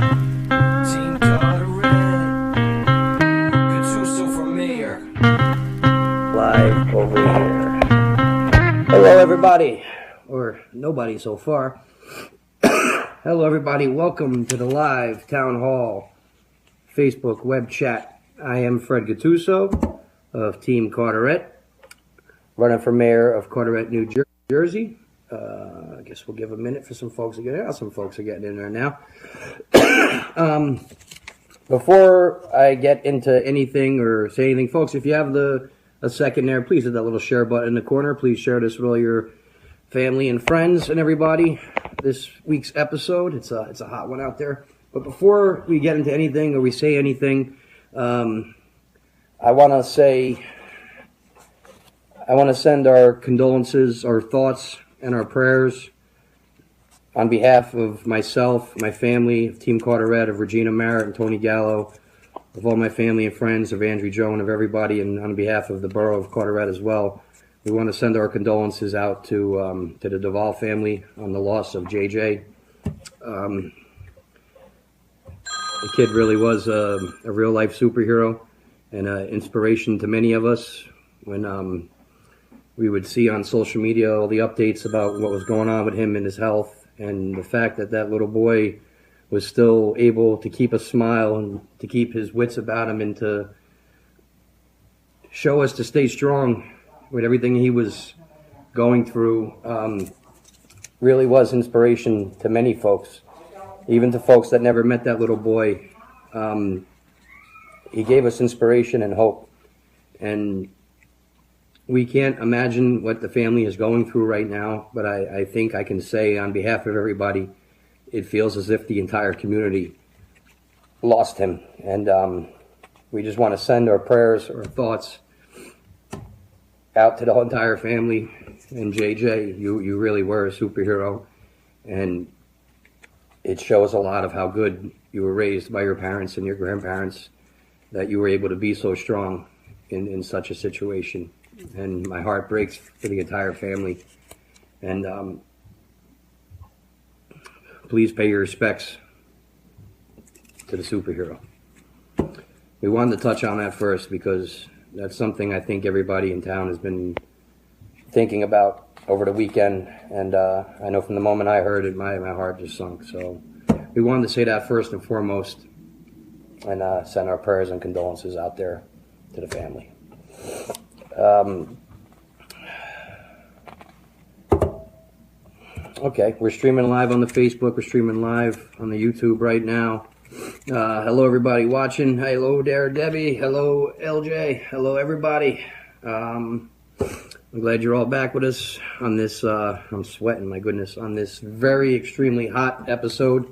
Team Carteret, Gattusoformayor. Live over here. Hello, everybody, or nobody so far. Hello, everybody. Welcome to the live town hall Facebook web chat. I am Fred Gattuso of Team Carteret, running for mayor of Carteret, New Jersey. I guess we'll give a minute for some folks to get in. Some folks are getting in there now. Before I get into anything or say anything, folks, if you have a second there, please hit that little share button in the corner. Please share this with all your family and friends and everybody. This week's episode, it's a hot one out there. But before we get into anything or we say anything, I want to send our condolences, our thoughts, and our prayers on behalf of myself, my family, of Team Carteret, of Regina Merritt and Tony Gallo, of all my family and friends, of Andrew Joe, and of everybody, and on behalf of the borough of Carteret as well. We want to send our condolences out to the Duvall family on the loss of JJ. The kid really was a real-life superhero and an inspiration to many of us. When we would see on social media all the updates about what was going on with him and his health, and the fact that that little boy was still able to keep a smile and to keep his wits about him and to show us to stay strong with everything he was going through, really was inspiration to many folks, even to folks that never met that little boy. He gave us inspiration and hope, and we can't imagine what the family is going through right now, but I think I can say on behalf of everybody, it feels as if the entire community lost him. And we just want to send our prayers, our thoughts out to the whole entire family. And JJ, you really were a superhero, and it shows a lot of how good you were raised by your parents and your grandparents, that you were able to be so strong in such a situation. And my heart breaks for the entire family. And please pay your respects to the superhero. We wanted to touch on that first because that's something I think everybody in town has been thinking about over the weekend. And I know from the moment I heard it, my heart just sunk. So we wanted to say that first and foremost, and send our prayers and condolences out there to the family. Okay, we're streaming live on the Facebook. We're streaming live on the YouTube right now. Hello, everybody watching. Hello there, Debbie. Hello, LJ. Hello, everybody. I'm glad you're all back with us on this. I'm sweating, my goodness, on this very extremely hot episode.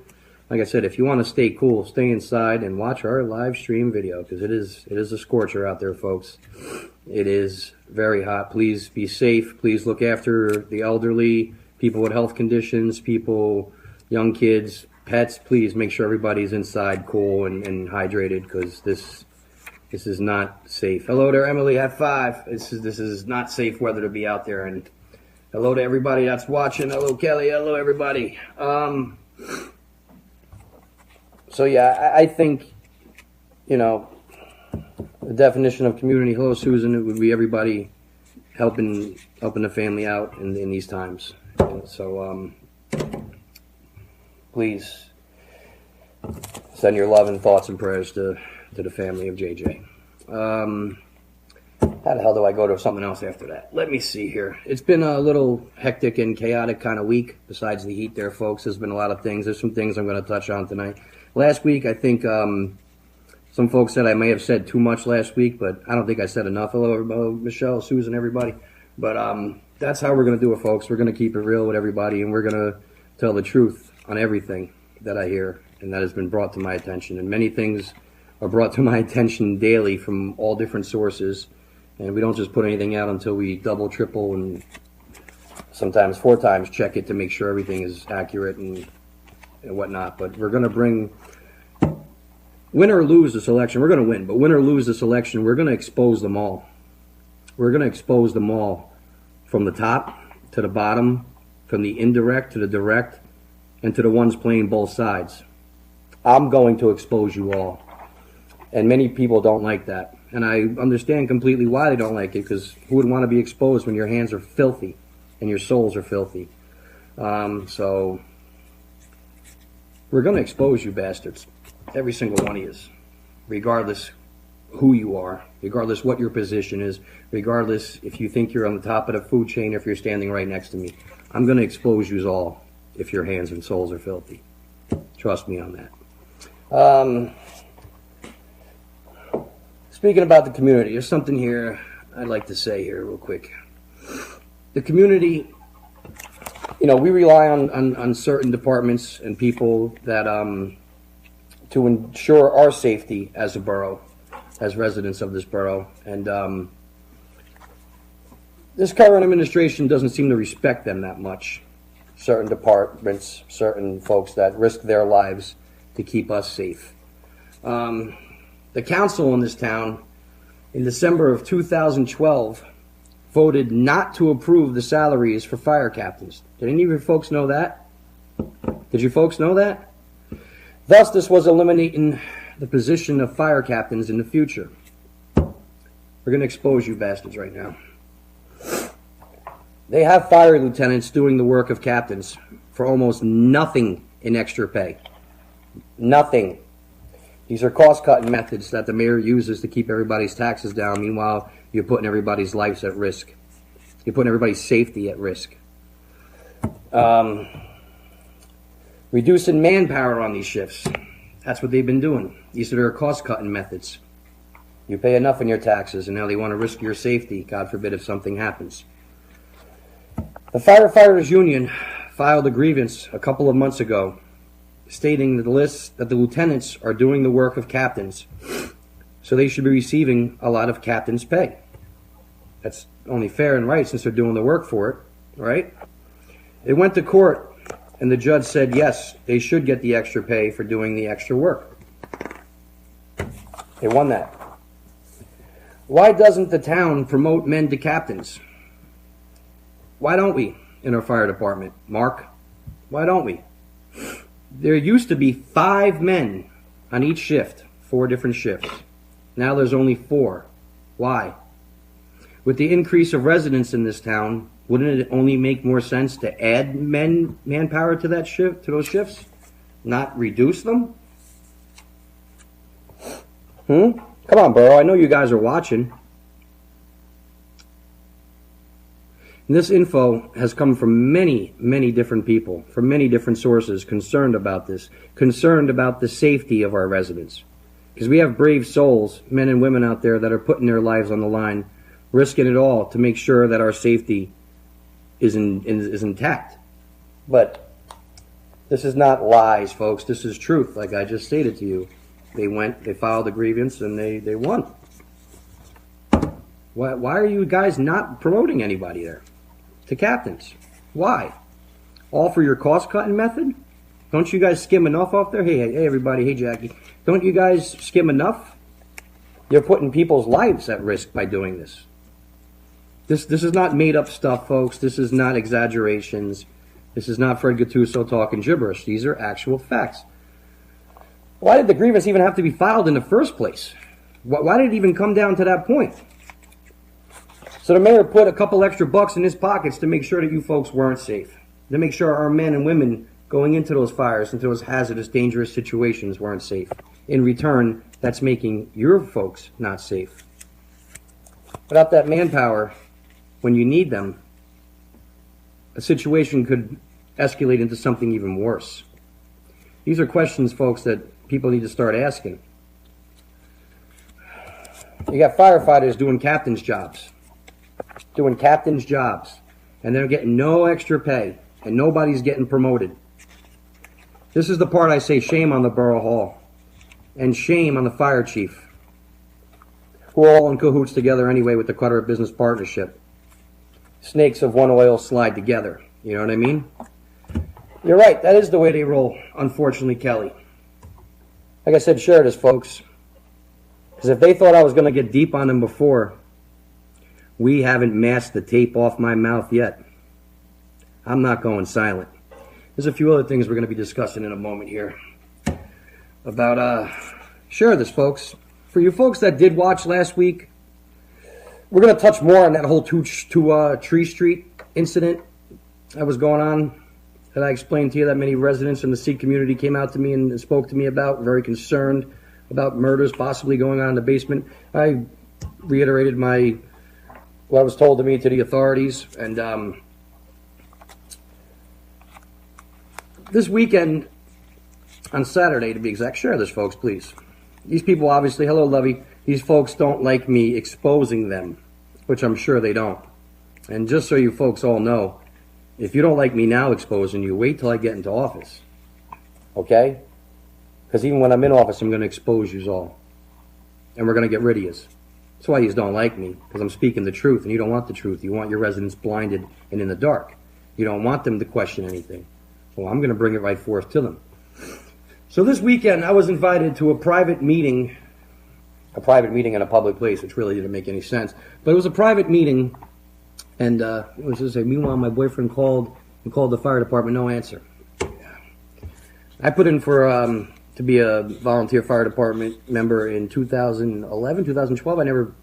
Like I said, if you want to stay cool, stay inside and watch our live stream video, because it is a scorcher out there, folks. It is very hot. Please be safe. Please look after the elderly, people with health conditions, people, young kids, pets. Please make sure everybody's inside cool and hydrated, because this is not safe. Hello there, Emily. High five. This is not safe weather to be out there. And hello to everybody that's watching. Hello, Kelly. Hello, everybody. So yeah, I think, the definition of community, hello Susan, it would be everybody helping the family out in these times. And so please send your love and thoughts and prayers to the family of JJ. How the hell do I go to something else after that? Let me see here. It's been a little hectic and chaotic kind of week. Besides the heat there, folks, there's been a lot of things. There's some things I'm going to touch on tonight. Last week, I think some folks said I may have said too much last week, but I don't think I said enough. Hello, everybody, Michelle, Susan, everybody. But that's how we're going to do it, folks. We're going to keep it real with everybody, and we're going to tell the truth on everything that I hear and that has been brought to my attention. And many things are brought to my attention daily from all different sources, and we don't just put anything out until we double, triple, and sometimes 4 times check it to make sure everything is accurate and whatnot. But we're going to bring, win or lose this election, we're going to win, but win or lose this election, we're going to expose them all. We're going to expose them all, from the top to the bottom, from the indirect to the direct, and to the ones playing both sides. I'm going to expose you all. And many people don't like that. And I understand completely why they don't like it, because who would want to be exposed when your hands are filthy and your souls are filthy? So we're going to expose you bastards, every single one of you, regardless who you are, regardless what your position is, regardless if you think you're on the top of the food chain or if you're standing right next to me. I'm going to expose you all if your hands and souls are filthy. Trust me on that. Speaking about the community, there's something here I'd like to say here real quick. The community, we rely on certain departments and people that to ensure our safety as a borough, as residents of this borough. And this current administration doesn't seem to respect them that much. Certain departments, certain folks that risk their lives to keep us safe. The council in this town, in December of 2012, voted not to approve the salaries for fire captains. Did any of you folks know that? Did you folks know that? Thus, this was eliminating the position of fire captains in the future. We're going to expose you bastards right now. They have fire lieutenants doing the work of captains for almost nothing in extra pay. Nothing. These are cost-cutting methods that the mayor uses to keep everybody's taxes down. Meanwhile, you're putting everybody's lives at risk. You're putting everybody's safety at risk. Reducing manpower on these shifts. That's what they've been doing. These are their cost-cutting methods. You pay enough in your taxes, and now they want to risk your safety, God forbid, if something happens. The Firefighters Union filed a grievance a couple of months ago stating that the lieutenants are doing the work of captains, so they should be receiving a lot of captain's pay. That's only fair and right since they're doing the work for it, right? It went to court, and the judge said, yes, they should get the extra pay for doing the extra work. They won that. Why doesn't the town promote men to captains? Why don't we in our fire department? Mark, why don't we? There used to be 5 men on each shift, 4 different shifts. Now there's only 4. Why? With the increase of residents in this town, wouldn't it only make more sense to add manpower to that shift, to those shifts, not reduce them? Come on, bro. I know you guys are watching. And this info has come from many, many different people, from many different sources concerned about this, concerned about the safety of our residents. Because we have brave souls, men and women out there that are putting their lives on the line, risking it all to make sure that our safety is intact. But this is not lies, folks. This is truth, like I just stated to you. They filed a grievance, and they won. Why are you guys not promoting anybody there to captains? Why? All for your cost-cutting method? Don't you guys skim enough off there? Hey, everybody. Hey, Jackie. Don't you guys skim enough? You're putting people's lives at risk by doing this. This is not made-up stuff, folks. This is not exaggerations. This is not Fred Gattuso talking gibberish. These are actual facts. Why did the grievance even have to be filed in the first place? Why did it even come down to that point? So the mayor put a couple extra bucks in his pockets to make sure that you folks weren't safe. To make sure our men and women going into those fires, into those hazardous, dangerous situations weren't safe. In return, that's making your folks not safe. Without that manpower, when you need them, a situation could escalate into something even worse. These are questions, folks, that people need to start asking. You got firefighters doing captain's jobs. And they're getting no extra pay, and nobody's getting promoted. This is the part I say shame on the Borough Hall, and shame on the fire chief, who are all in cahoots together anyway with the Carteret Business Partnership. Snakes of one oil slide together. You know what I mean? You're right, that is the way they roll, unfortunately, Kelly. Like I said, share this, folks. Because if they thought I was going to get deep on them before, we haven't masked the tape off my mouth yet. I'm not going silent. There's a few other things we're going to be discussing in a moment here. about share this, folks. For you folks that did watch last week, we're going to touch more on that whole Tree Street incident that was going on, that I explained to you, that many residents in the Sikh community came out to me and spoke to me about, very concerned about murders possibly going on in the basement. I reiterated what was told to me to the authorities, and this weekend, on Saturday to be exact, share this, folks, please. These people obviously, hello, Lovey, these folks don't like me exposing them, which I'm sure they don't. And just so you folks all know, if you don't like me now exposing you, wait till I get into office. Okay? Because even when I'm in office, I'm going to expose you all. And we're going to get rid of you. That's why you don't like me, because I'm speaking the truth, and you don't want the truth. You want your residents blinded and in the dark. You don't want them to question anything. So I'm going to bring it right forth to them. So this weekend, I was invited to a private meeting in a public place, which really didn't make any sense. But it was a private meeting, and it was just meanwhile, my boyfriend called the fire department, no answer. I put in for to be a volunteer fire department member in 2011, 2012. I never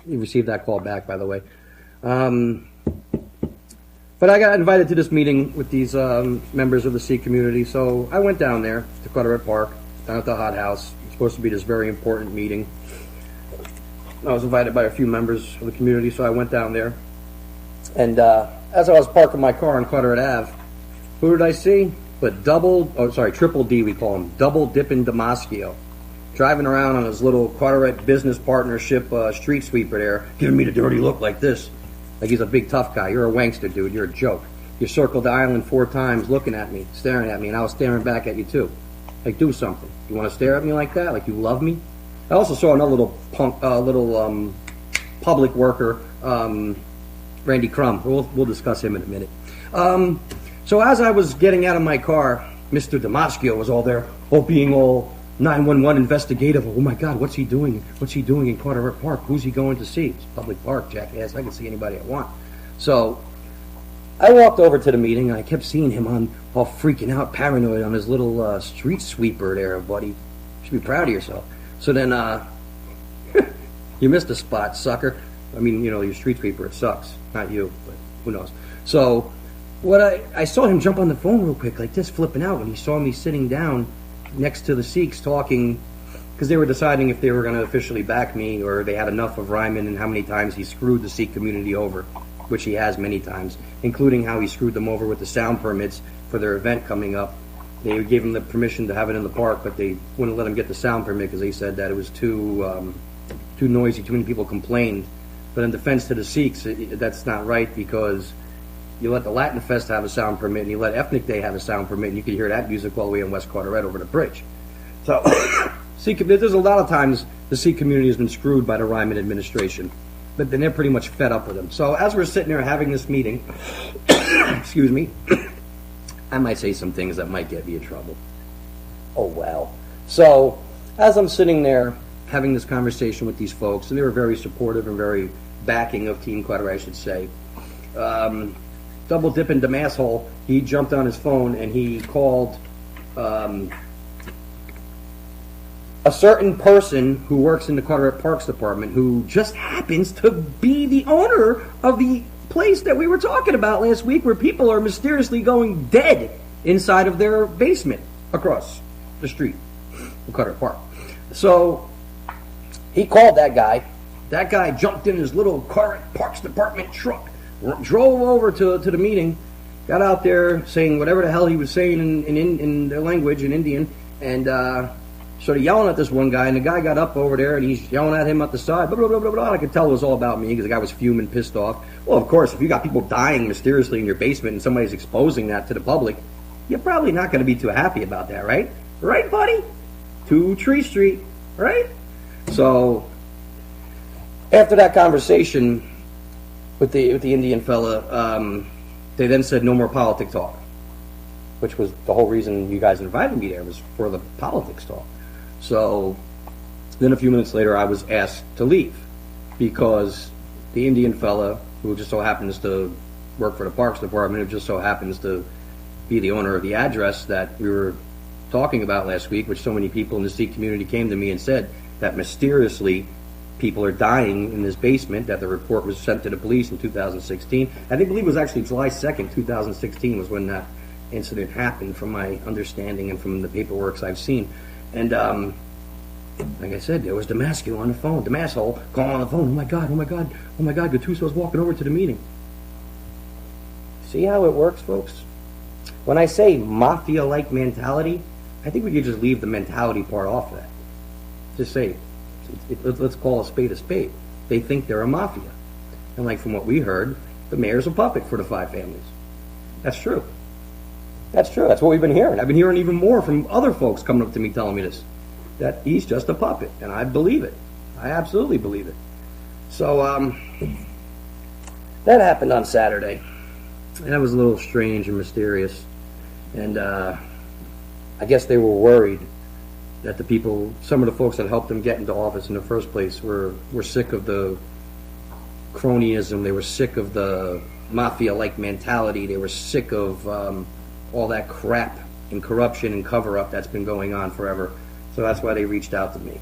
received that call back, by the way. But I got invited to this meeting with these members of the Sikh community, so I went down there to Carteret Park, down at the hot house. It's supposed to be this very important meeting. I was invited by a few members of the community, so I went down there. And as I was parking my car on Carteret Ave, who did I see? But Triple D, we call him, Double Dippin' Damascio, driving around on his little Carteret business partnership street sweeper there, giving me the dirty look like this. Like he's a big tough guy. You're a wankster, dude. You're a joke. You circled the island 4 times looking at me, staring at me, and I was staring back at you too. Like, do something. You want to stare at me like that? Like you love me? I also saw another little public worker, Randy Crum. We'll discuss him in a minute. So as I was getting out of my car, Mr. Damascio was all there, being all 911 investigative. Oh my God, what's he doing? What's he doing in Carteret Park? Who's he going to see? It's a public park, jackass. I can see anybody I want. So I walked over to the meeting, and I kept seeing him all freaking out, paranoid on his little street sweeper there, buddy. You should be proud of yourself. So then, you missed a spot, sucker. I mean, your street sweeper, it sucks. Not you, but who knows. So I saw him jump on the phone real quick, like this, flipping out when he saw me sitting down next to the Sikhs talking, because they were deciding if they were going to officially back me, or they had enough of Ryman and how many times he screwed the Sikh community over, which he has many times, including how he screwed them over with the sound permits for their event coming up. They gave him the permission to have it in the park, but they wouldn't let him get the sound permit because they said that it was too noisy, too many people complained. But in defense to the Sikhs, that's not right, because you let the Latin Fest have a sound permit, and you let Ethnic Day have a sound permit, and you could hear that music all the way in West Carteret over the bridge. So, there's a lot of times the Sikh community has been screwed by the Ryman administration, but then they're pretty much fed up with them. So as we're sitting there having this meeting, excuse me, I might say some things that might get me in trouble. Oh, well. So as I'm sitting there having this conversation with these folks, and they were very supportive and very backing of Team Carteret, I should say, Double Dippin' Damasshole, he jumped on his phone and he called a certain person who works in the Carteret Parks Department, who just happens to be the owner of the place that we were talking about last week, where people are mysteriously going dead inside of their basement across the street from Carteret Park. So he called that guy. That guy jumped in his little Carteret Parks Department truck, drove over to the meeting, got out there saying whatever the hell he was saying in their language, in Indian, and started yelling at this one guy, and the guy got up over there, and he's yelling at him at the side, blah, blah, blah, blah, blah. I could tell it was all about me, because the guy was fuming, pissed off. Well, of course, if you got people dying mysteriously in your basement and somebody's exposing that to the public, you're probably not going to be too happy about that, right? Right, buddy? 2 Tree Street, right? So after that conversation with the Indian fella, they then said no more politic talk, which was the whole reason you guys invited me there, was for the politics talk. So then a few minutes later, I was asked to leave, because the Indian fella, who just so happens to work for the Parks Department, who just so happens to be the owner of the address that we were talking about last week, which so many people in the Sikh community came to me and said that mysteriously people are dying in this basement, that the report was sent to the police in 2016. I believe it was actually July 2nd, 2016 was when that incident happened, from my understanding and from the paperwork I've seen. And like I said, there was Damascus on the phone, Damascus calling on the phone, oh my God, Gattuso's walking over to the meeting. See how it works, folks? When I say mafia-like mentality, I think we could just leave the mentality part off of that. Just say, let's call a spade a spade. They think they're a mafia. And like from what we heard, the mayor's a puppet for the five families. That's true. That's true. That's what we've been hearing. I've been hearing even more from other folks coming up to me telling me this, that he's just a puppet. And I believe it. I absolutely believe it. So that happened on Saturday. And that was a little strange and mysterious. And I guess they were worried that the people, some of the folks that helped them get into office in the first place were sick of the cronyism. They were sick of the mafia-like mentality. They were sick of all that crap and corruption and cover-up that's been going on forever. So that's why they reached out to me.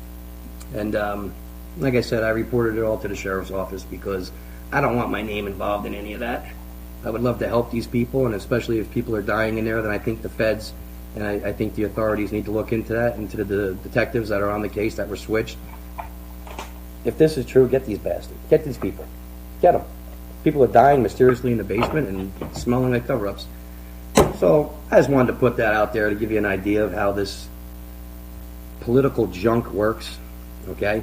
And like I said, I reported it all to the sheriff's office because I don't want my name involved in any of that. I would love to help these people, and especially if people are dying in there, then I think the feds and I think the authorities need to look into that, into the detectives that are on the case that were switched. If this is true, get these bastards. Get these people. Get them. People are dying mysteriously in the basement and smelling like cover-ups. So I just wanted to put that out there to give you an idea of how this political junk works, okay?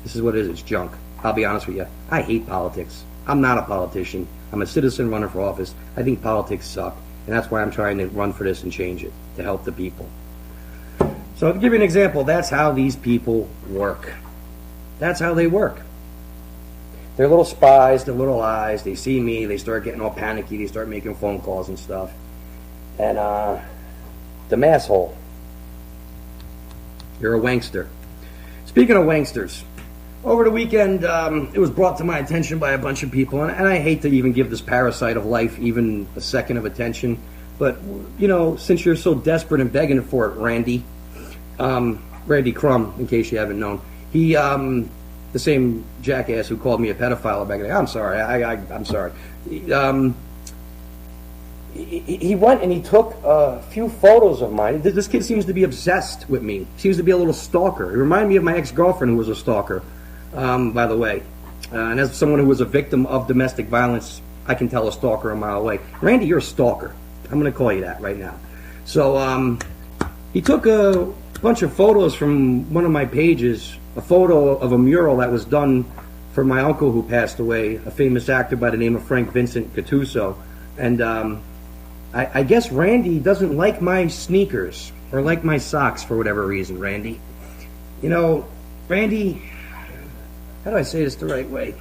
This is what it is. It's junk. I'll be honest with you. I hate politics. I'm not a politician. I'm a citizen running for office. I think politics suck, and that's why I'm trying to run for this and change it, to help the people. So to give you an example, that's how these people work. That's how they work. They're little spies, they're little eyes. They see me, they start getting all panicky, they start making phone calls and stuff. And the masshole. You're a wankster. Speaking of wanksters, over the weekend, it was brought to my attention by a bunch of people, and I hate to even give this parasite of life even a second of attention, but, you know, since you're so desperate and begging for it, Randy Crumb, in case you haven't known, he, the same jackass who called me a pedophile back in the day, I'm sorry, I'm sorry, he went and he took a few photos of mine. This kid seems to be obsessed with me, seems to be a little stalker. He reminded me of my ex-girlfriend who was a stalker. By the way, and as someone who was a victim of domestic violence, I can tell a stalker a mile away. Randy, you're a stalker. I'm going to call you that right now. So he took a bunch of photos from one of my pages, a photo of a mural that was done for my uncle who passed away, a famous actor by the name of Frank Vincent Gattuso. And I guess Randy doesn't like my sneakers or like my socks for whatever reason, Randy. You know, Randy... How do I say this the right way?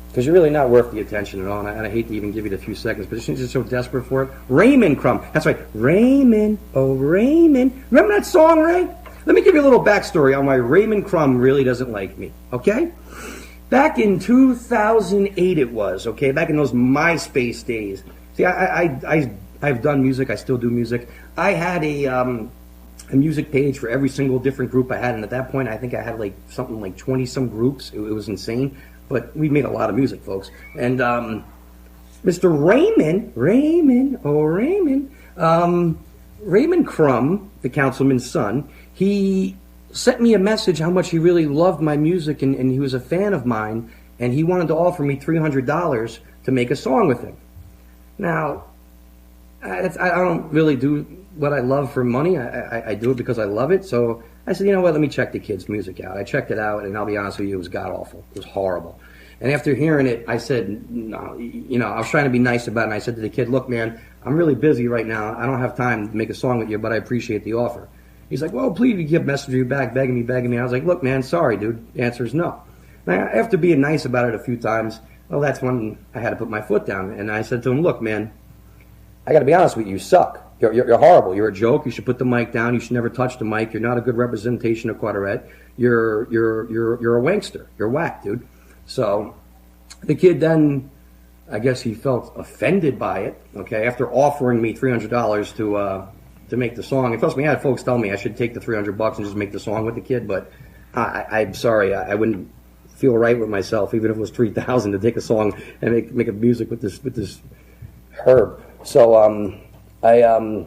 Because you're really not worth the attention at all, and I hate to even give you the few seconds, but you're just so desperate for it. Raymond Crumb. That's right. Raymond. Oh, Raymond. Remember that song, Ray? Let me give you a little backstory on why Raymond Crumb really doesn't like me, okay? Back in 2008 it was, okay? Back in those MySpace days. See, I've done music. I still do music. I had a music page for every single different group I had, and at that point I think I had like something like 20 some groups. It was insane, but we made a lot of music, folks. And Mr. Raymond Crumb, the councilman's son, he sent me a message how much he really loved my music and he was a fan of mine, and he wanted to offer me $300 to make a song with him. Now, I don't really do what I love for money. I do it because I love it. So I said, you know what, let me check the kid's music out. I checked it out, and I'll be honest with you, it was god-awful. It was horrible. And after hearing it, I said, no, you know, I was trying to be nice about it, and I said to the kid, look, man, I'm really busy right now. I don't have time to make a song with you, but I appreciate the offer. He's like, well, please, he kept messaging me back, begging me. I was like, look, man, sorry, dude. The answer is no. Now, after being nice about it a few times, well, that's when I had to put my foot down. And I said to him, look, man, I got to be honest with you, you suck. You're horrible. You're a joke. You should put the mic down. You should never touch the mic. You're not a good representation of Carteret. You're a wankster. You're whack, dude. So the kid then, I guess he felt offended by it. Okay, after offering me $300 to make the song. And trust me, I had folks tell me I should take the $300 and just make the song with the kid, but I'm sorry, I wouldn't feel right with myself, even if it was $3,000 to take a song and make a music with this herb. So I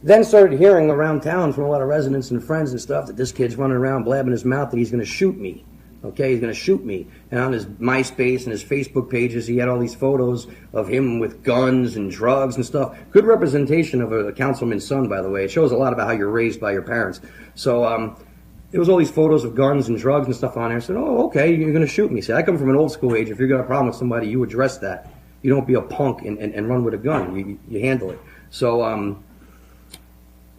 then started hearing around town from a lot of residents and friends and stuff that this kid's running around blabbing his mouth that he's going to shoot me. Okay, he's going to shoot me. And on his MySpace and his Facebook pages, he had all these photos of him with guns and drugs and stuff. Good representation of a councilman's son, by the way. It shows a lot about how you're raised by your parents. So there was all these photos of guns and drugs and stuff on there. I said, oh, okay, you're going to shoot me. See, I come from an old school age. If you've got a problem with somebody, you address that. You don't be a punk and run with a gun. You handle it. So,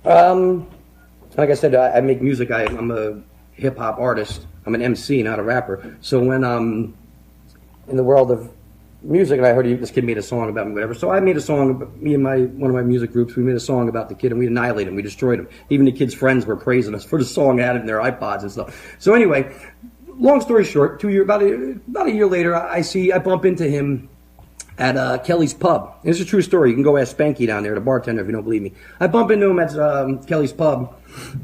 like I said, I make music. I'm a hip-hop artist. I'm an MC, not a rapper. So when in the world of music, and I heard this kid made a song about me, whatever. So I made a song. Me and one of my music groups, we made a song about the kid, and we annihilated him. We destroyed him. Even the kid's friends were praising us for the song, had it in their iPods and stuff. So anyway, long story short, about a year later, I bump into him at Kelly's Pub. And it's a true story. You can go ask Spanky down there, the bartender, if you don't believe me. I bump into him at Kelly's Pub,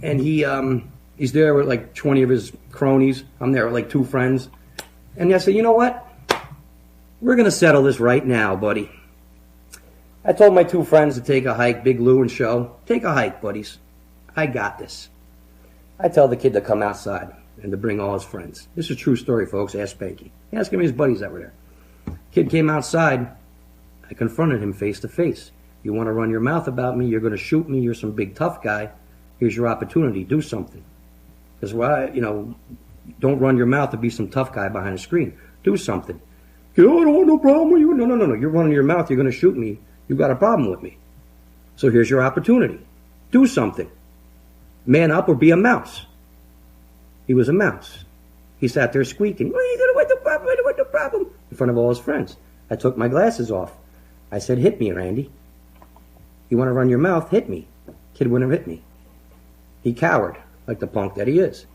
and he's there with like 20 of his cronies. I'm there with like 2 friends. And I said, you know what? We're going to settle this right now, buddy. I told my 2 friends to take a hike, Big Lou and Show. Take a hike, buddies. I got this. I tell the kid to come outside and to bring all his friends. This is a true story, folks. Ask Spanky. Ask him his buddies that were there. Kid came outside. I confronted him face to face. You want to run your mouth about me? You're going to shoot me? You're some big tough guy. Here's your opportunity. Do something. Because don't run your mouth to be some tough guy behind a screen. Do something. I don't want no problem with you. No. You're running your mouth. You're going to shoot me. You've got a problem with me. So here's your opportunity. Do something. Man up or be a mouse. He was a mouse. He sat there squeaking. What are you doing with the problem? What the problem? In front of all his friends. I took my glasses off. I said, hit me, Randy. You want to run your mouth? Hit me. Kid wouldn't hit me. He cowered, like the punk that he is.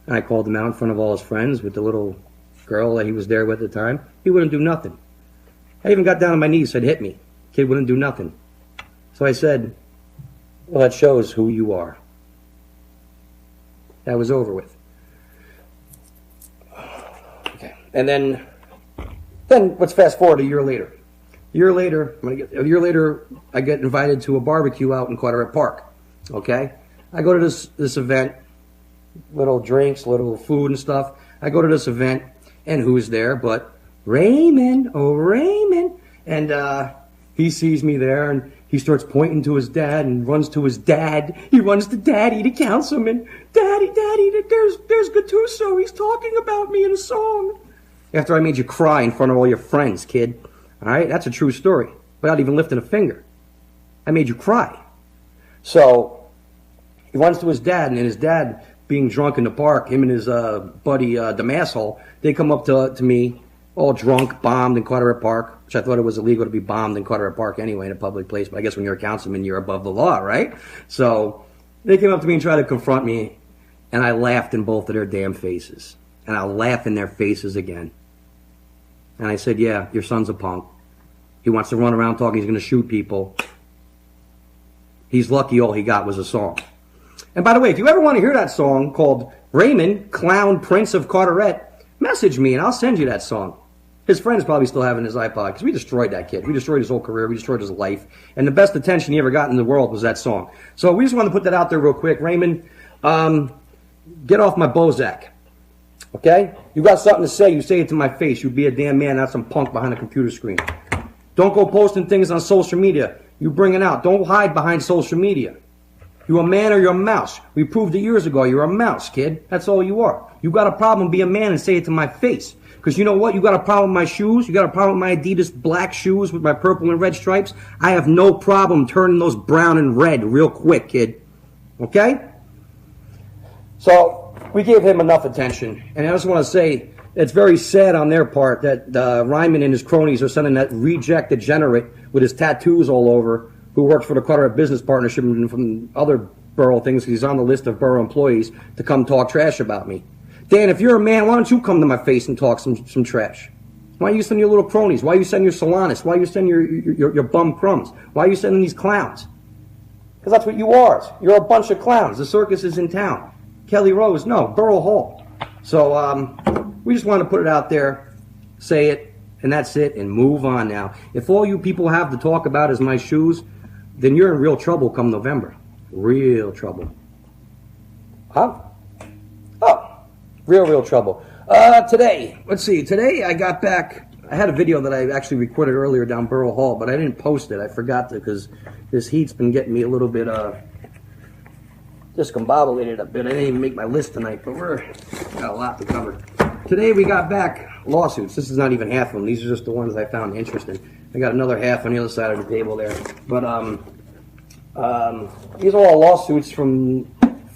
And I called him out in front of all his friends with the little girl that he was there with at the time. He wouldn't do nothing. I even got down on my knees and said, hit me. Kid wouldn't do nothing. So I said, well, that shows who you are. That was over with. Okay. And then let's fast forward a year later. A year later, I get invited to a barbecue out in Carteret Park. Okay? I go to this event, little drinks, little food and stuff. I go to this event, and who's there but Raymond? Oh, Raymond. And he sees me there, and he starts pointing to his dad and runs to his dad. He runs to Daddy, the councilman. Daddy, there's Gattuso. He's talking about me in a song. After I made you cry in front of all your friends, kid. All right? That's a true story. Without even lifting a finger. I made you cry. So he runs to his dad, and his dad, being drunk in the park, him and his buddy, the masshole, they come up to me, all drunk, bombed in Carteret Park, which I thought it was illegal to be bombed in Carteret Park anyway in a public place, but I guess when you're a councilman, you're above the law, right? So they came up to me and tried to confront me, and I laughed in both of their damn faces. And I'll laugh in their faces again. And I said, yeah, your son's a punk. He wants to run around talking he's going to shoot people. He's lucky all he got was a song. And by the way, if you ever want to hear that song called Raymond, Clown Prince of Carteret, message me and I'll send you that song. His friends probably still have it in his iPod because we destroyed that kid. We destroyed his whole career. We destroyed his life. And the best attention he ever got in the world was that song. So we just want to put that out there real quick. Raymond, get off my Bozak. Okay? You got something to say, you say it to my face. You be a damn man, not some punk behind a computer screen. Don't go posting things on social media. You bring it out. Don't hide behind social media. You a man or you're a mouse. We proved it years ago. You're a mouse, kid. That's all you are. You got a problem, be a man and say it to my face. Because you know what? You got a problem with my shoes? You got a problem with my Adidas black shoes with my purple and red stripes? I have no problem turning those brown and red real quick, kid. Okay? So we gave him enough attention. And I just want to say, it's very sad on their part that Ryman and his cronies are sending that reject degenerate with his tattoos all over, who works for the Carteret Business Partnership and from other borough things, he's on the list of borough employees, to come talk trash about me. Dan, if you're a man, why don't you come to my face and talk some trash? Why are you sending your little cronies? Why are you sending your Solanists? Why are you sending your bum crumbs? Why are you sending these clowns? Because that's what you are. You're a bunch of clowns. The circus is in town. Kelly Rose, no, Borough Hall. So we just want to put it out there, say it, and that's it, and move on now. If all you people have to talk about is my shoes, then you're in real trouble come November. Real trouble. Huh? Oh, real trouble. Today, let's see. Today I got back. I had a video that I actually recorded earlier down Borough Hall, but I didn't post it. I forgot to because this heat's been getting me a little bit discombobulated a bit. I didn't even make my list tonight, but we're got a lot to cover. Today we got back lawsuits. This is not even half of them. These are just the ones I found interesting. I got another half on the other side of the table there. But these are all lawsuits from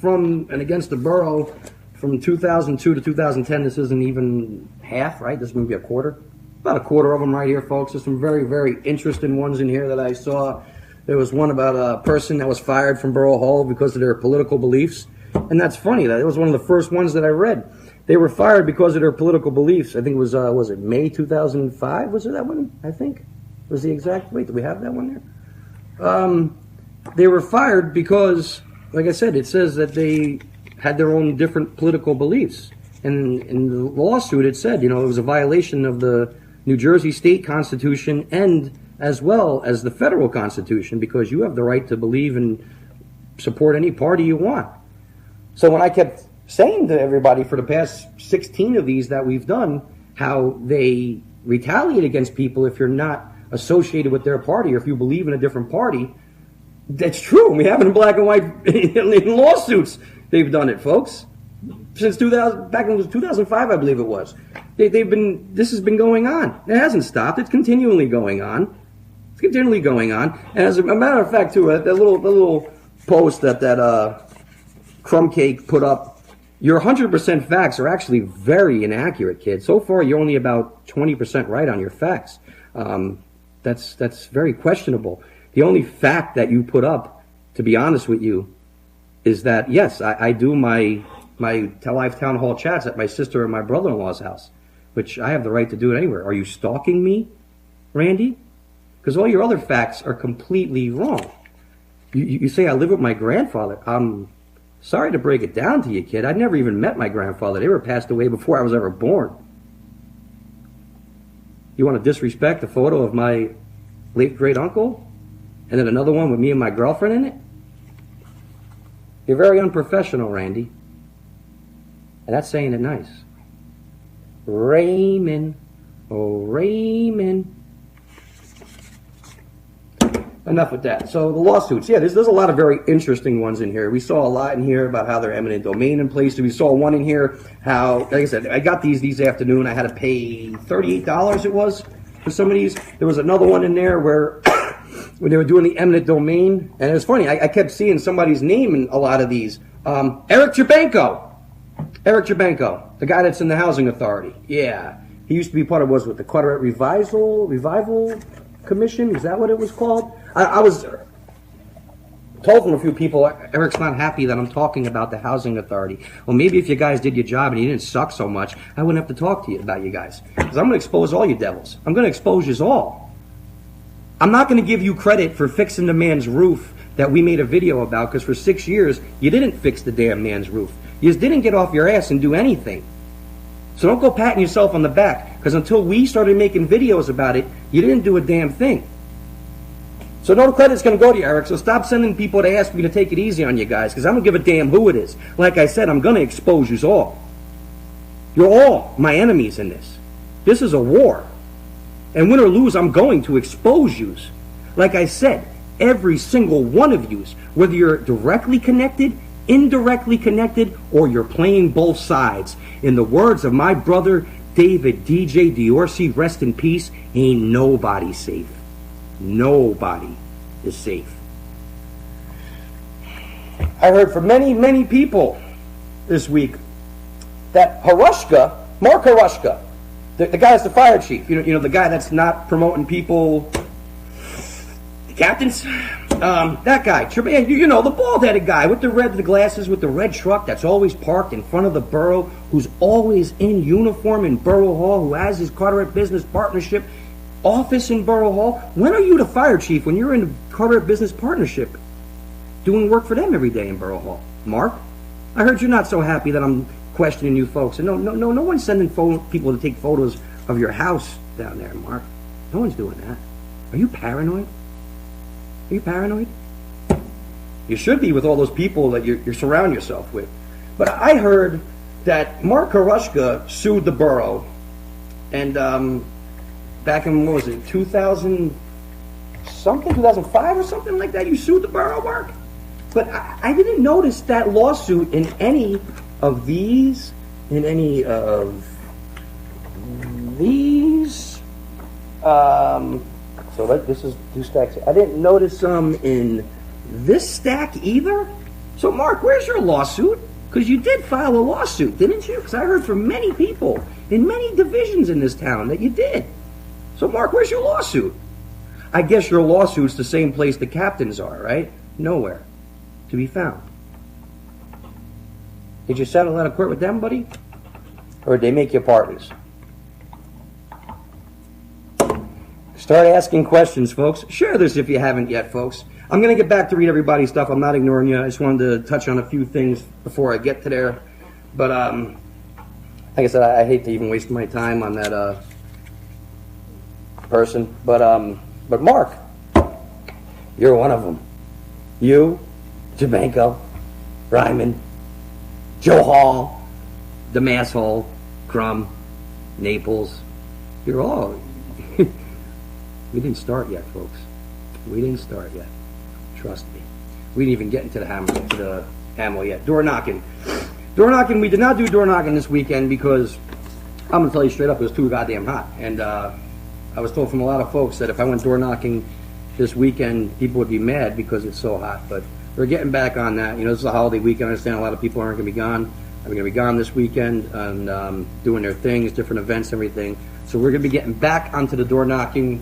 and against the borough from 2002 to 2010. This isn't even half, right? This is maybe a quarter. About a quarter of them right here, folks. There's some very, very interesting ones in here that I saw. There was one about a person that was fired from Borough Hall because of their political beliefs. And that's funny. That was one of the first ones that I read. They were fired because of their political beliefs. I think it was it May 2005? Was it that one? I think. Was the exact, wait, do we have that one there? They were fired because, like I said, it says that they had their own different political beliefs. And in the lawsuit, it said, it was a violation of the New Jersey state constitution and as well as the federal constitution because you have the right to believe and support any party you want. So when I kept saying to everybody for the past 16 of these that we've done, how they retaliate against people if you're not associated with their party or if you believe in a different party, that's true. We have it in black and white in lawsuits. They've done it, folks. Since 2000, back in 2005, I believe it was. This has been going on. It hasn't stopped. It's continually going on. It's continually going on. And as a matter of fact, too, that little post that Crumb Cake put up, your 100% facts are actually very inaccurate, kid. So far, you're only about 20% right on your facts. That's very questionable. The only fact that you put up, to be honest with you, is that, yes, I do my live town hall chats at my sister and my brother-in-law's house, which I have the right to do it anywhere. Are you stalking me, Randy? Because all your other facts are completely wrong. You say I live with my grandfather. I'm sorry to break it down to you, kid. I never even met my grandfather. They were passed away before I was ever born. You want to disrespect a photo of my late great-uncle? And then another one with me and my girlfriend in it? You're very unprofessional, Randy. And that's saying it nice. Raymond. Oh, Raymond. Enough with that. So the lawsuits. Yeah, there's a lot of very interesting ones in here. We saw a lot in here about how they're eminent domain in place. We saw one in here how, like I said, I got these afternoon. I had to pay $38 it was for some of these. There was another one in there where when they were doing the eminent domain. And it was funny. I kept seeing somebody's name in a lot of these. Eric Jabenko. Eric Jabenko, the guy that's in the Housing Authority. Yeah. He used to be part of, the Carteret Revival Commission? Is that what it was called? I was told from a few people, Eric's not happy that I'm talking about the Housing Authority. Well, maybe if you guys did your job and you didn't suck so much, I wouldn't have to talk to you about you guys. Because I'm going to expose all you devils. I'm going to expose you all. I'm not going to give you credit for fixing the man's roof that we made a video about, because for 6 years, you didn't fix the damn man's roof. You just didn't get off your ass and do anything. So don't go patting yourself on the back, because until we started making videos about it, you didn't do a damn thing. So no credit's going to go to you, Eric, so stop sending people to ask me to take it easy on you guys, because I don't give a damn who it is. Like I said, I'm going to expose you all. You're all my enemies in this. This is a war. And win or lose, I'm going to expose you. Like I said, every single one of you, whether you're directly connected, indirectly connected, or you're playing both sides. In the words of my brother, David DJ Diorsi, rest in peace, ain't nobody safe. Nobody is safe. I heard from many, many people this week that Mark Harushka, the guy that's the fire chief, you know, the guy that's not promoting people, the captains, that guy, you know, the bald-headed guy with the glasses, with the red truck that's always parked in front of the borough, who's always in uniform in Borough Hall, who has his Carteret Business Partnership office in Borough Hall. When are you the fire chief when you're in the Carteret Business Partnership? doing work for them every day in Borough Hall. Mark, I heard you're not so happy that I'm questioning you folks. And no one's sending people to take photos of your house down there, Mark. No one's doing that. Are you paranoid? Are you paranoid? You should be with all those people that you're surrounding yourself with. But I heard that Mark Harushka sued the borough, and back in, what was it, 2000 something, 2005 or something like that, you sued the borough, Mark? But I didn't notice that lawsuit in any of these, so this is 2 stacks. I didn't notice in this stack either. So Mark, where's your lawsuit? Because you did file a lawsuit, didn't you? Because I heard from many people in many divisions in this town that you did. So Mark, where's your lawsuit? I guess your lawsuit's the same place the captains are, right? Nowhere to be found. Did you settle out of court with them, buddy? Or did they make you partners? Start asking questions, folks. Share this if you haven't yet, folks. I'm going to get back to read everybody's stuff. I'm not ignoring you. I just wanted to touch on a few things before I get to there. But, like I said, I hate to even waste my time on that person. But Mark, you're one of them. You, Jabenko, Ryman, Joe Hall, the Masshole, Crum, Naples. You're all... We didn't start yet, folks. We didn't start yet. Trust me. We didn't even get into the ammo yet. Door knocking. Door knocking. We did not do door knocking this weekend because I'm gonna tell you straight up, it was too goddamn hot. And I was told from a lot of folks that if I went door knocking this weekend, people would be mad because it's so hot. But we're getting back on that. You know, this is a holiday weekend. I understand a lot of people aren't gonna be gone. I'm gonna be gone this weekend and doing their things, different events, everything. So we're gonna be getting back onto the door knocking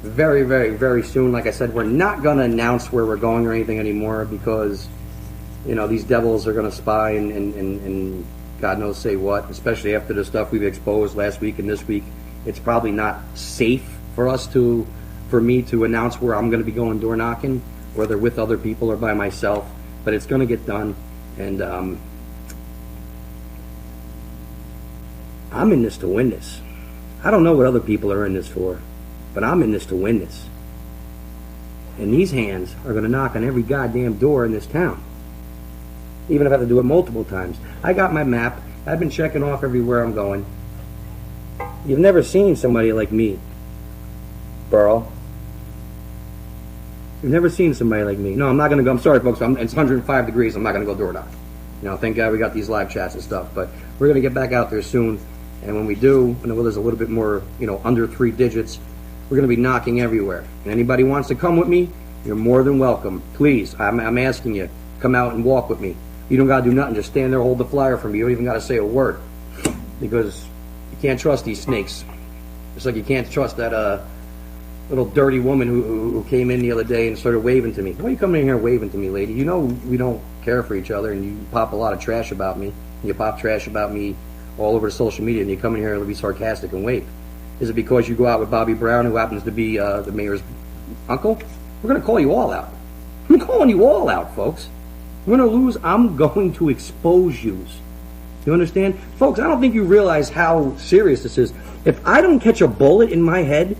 very, very, very soon. Like I said, we're not going to announce where we're going or anything anymore because, you know, these devils are going to spy and God knows say what, especially after the stuff we've exposed last week and this week. It's probably not safe for me to announce where I'm going to be going door knocking, whether with other people or by myself, but it's going to get done. And I'm in this to win this. I don't know what other people are in this for. But I'm in this to win this. And these hands are going to knock on every goddamn door in this town. Even if I have to do it multiple times. I got my map. I've been checking off everywhere I'm going. You've never seen somebody like me, Burl. You've never seen somebody like me. No, I'm not going to go. I'm sorry, folks. It's 105 degrees. I'm not going to go door knock. You know, thank God we got these live chats and stuff. But we're going to get back out there soon. And when we do, and there's a little bit more, under 3 digits, we're going to be knocking everywhere. And anybody wants to come with me, you're more than welcome. Please, I'm asking you, come out and walk with me. You don't got to do nothing. Just stand there, hold the flyer for me. You don't even got to say a word. Because you can't trust these snakes. Just like you can't trust that little dirty woman who came in the other day and started waving to me. Why are you coming in here waving to me, lady? You know we don't care for each other, and you pop a lot of trash about me. You pop trash about me all over social media, and you come in here and be sarcastic and wave. Is it because you go out with Bobby Brown, who happens to be the mayor's uncle? We're going to call you all out. I'm calling you all out, folks. Win or lose, I'm going to expose you. You understand? Folks, I don't think you realize how serious this is. If I don't catch a bullet in my head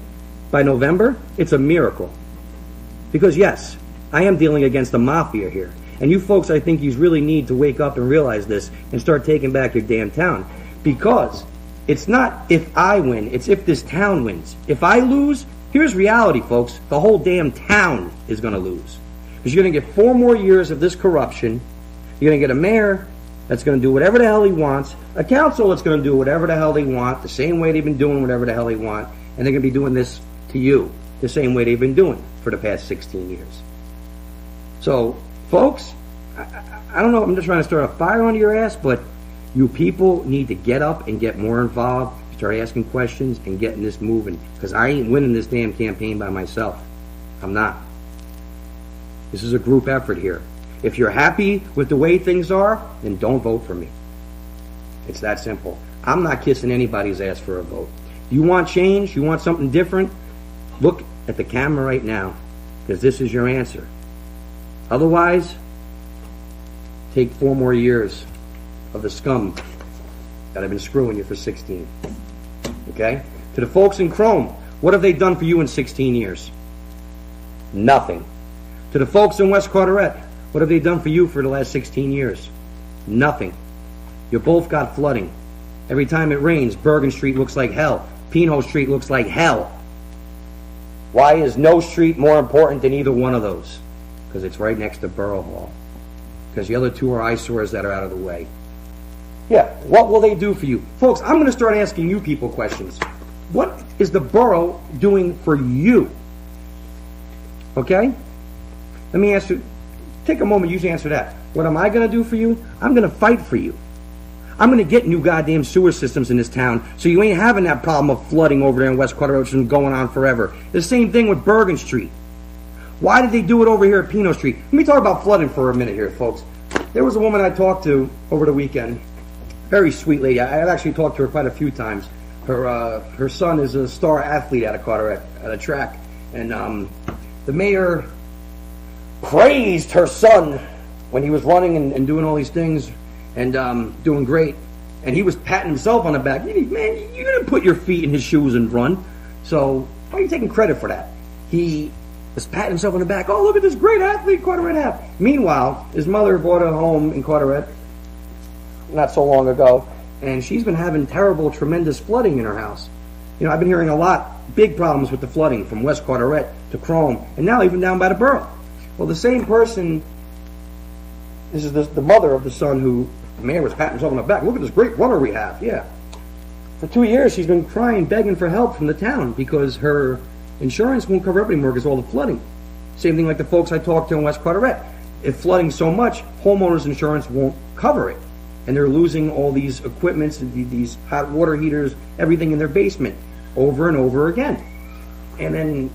by November, it's a miracle. Because, yes, I am dealing against the mafia here. And you folks, I think you really need to wake up and realize this and start taking back your damn town. Because it's not if I win, it's if this town wins. If I lose, here's reality, folks. The whole damn town is going to lose. Because you're going to get 4 more years of this corruption. You're going to get a mayor that's going to do whatever the hell he wants, a council that's going to do whatever the hell they want, the same way they've been doing whatever the hell they want, and they're going to be doing this to you the same way they've been doing for the past 16 years. So, folks, I don't know if I'm just trying to start a fire under your ass, but you people need to get up and get more involved, start asking questions, and getting this moving. Because I ain't winning this damn campaign by myself. I'm not. This is a group effort here. If you're happy with the way things are, then don't vote for me. It's that simple. I'm not kissing anybody's ass for a vote. You want change? You want something different? Look at the camera right now, because this is your answer. Otherwise, take 4 more years of the scum that have been screwing you for 16. Okay? To the folks in Chrome, what have they done for you in 16 years? Nothing. To the folks in West Carteret, what have they done for you for the last 16 years? Nothing. You both got flooding. Every time it rains, Bergen Street looks like hell. Pinot Street looks like hell. Why is no street more important than either one of those? Because it's right next to Borough Hall. Because the other two are eyesores that are out of the way. Yeah, what will they do for you? Folks, I'm going to start asking you people questions. What is the borough doing for you? Okay? Let me ask you, take a moment, you answer that. What am I going to do for you? I'm going to fight for you. I'm going to get new goddamn sewer systems in this town so you ain't having that problem of flooding over there in West Carteret, which has been going on forever. The same thing with Bergen Street. Why did they do it over here at Pinot Street? Let me talk about flooding for a minute here, folks. There was a woman I talked to over the weekend. Very sweet lady. I've actually talked to her quite a few times. Her son is a star athlete out of Carteret, at a track. And the mayor praised her son when he was running and doing all these things and doing great. And he was patting himself on the back. Man, you didn't put your feet in his shoes and run. So why are you taking credit for that? He was patting himself on the back. Oh, look at this great athlete Carteret have. Meanwhile, his mother bought a home in Carteret not so long ago, and she's been having terrible, tremendous flooding in her house. You know, I've been hearing a lot, big problems with the flooding from West Carteret to Chrome, and now even down by the borough. Well, the same person, this is the mother of the son who the mayor was patting himself on the back. Look at this great runner we have. Yeah. For 2 years, she's been crying, begging for help from the town because her insurance won't cover up anymore because of all the flooding. Same thing like the folks I talked to in West Carteret. If flooding so much, homeowners insurance won't cover it. And they're losing all these equipments, these hot water heaters, everything in their basement over and over again. And then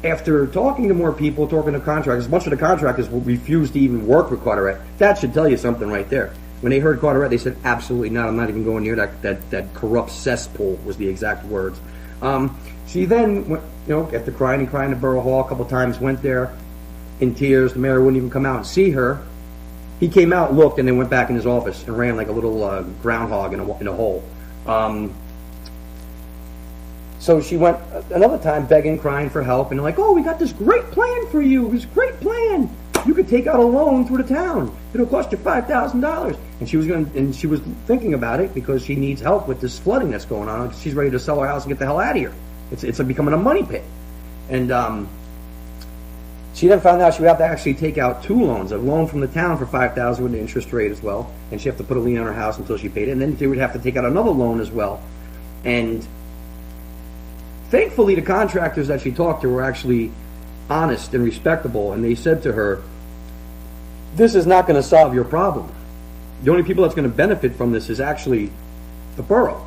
after talking to more people, talking to contractors, a bunch of the contractors will refuse to even work with Carteret. That should tell you something right there. When they heard Carteret, they said, absolutely not. I'm not even going near that corrupt cesspool was the exact words. She then, went, after crying at Borough Hall a couple times, went there in tears. The mayor wouldn't even come out and see her. He came out, looked, and then went back in his office and ran like a little groundhog in a hole. So she went another time begging, crying for help, and they're like, oh, we got this great plan for you. This great plan. You could take out a loan through the town. It'll cost you $5,000. And she was thinking about it because she needs help with this flooding that's going on. She's ready to sell her house and get the hell out of here. It's becoming a money pit. And she then found out she would have to actually take out 2 loans, a loan from the town for $5,000 with an interest rate as well, and she'd have to put a lien on her house until she paid it, and then she would have to take out another loan as well. And thankfully, the contractors that she talked to were actually honest and respectable, and they said to her, this is not going to solve your problem. The only people that's going to benefit from this is actually the borough,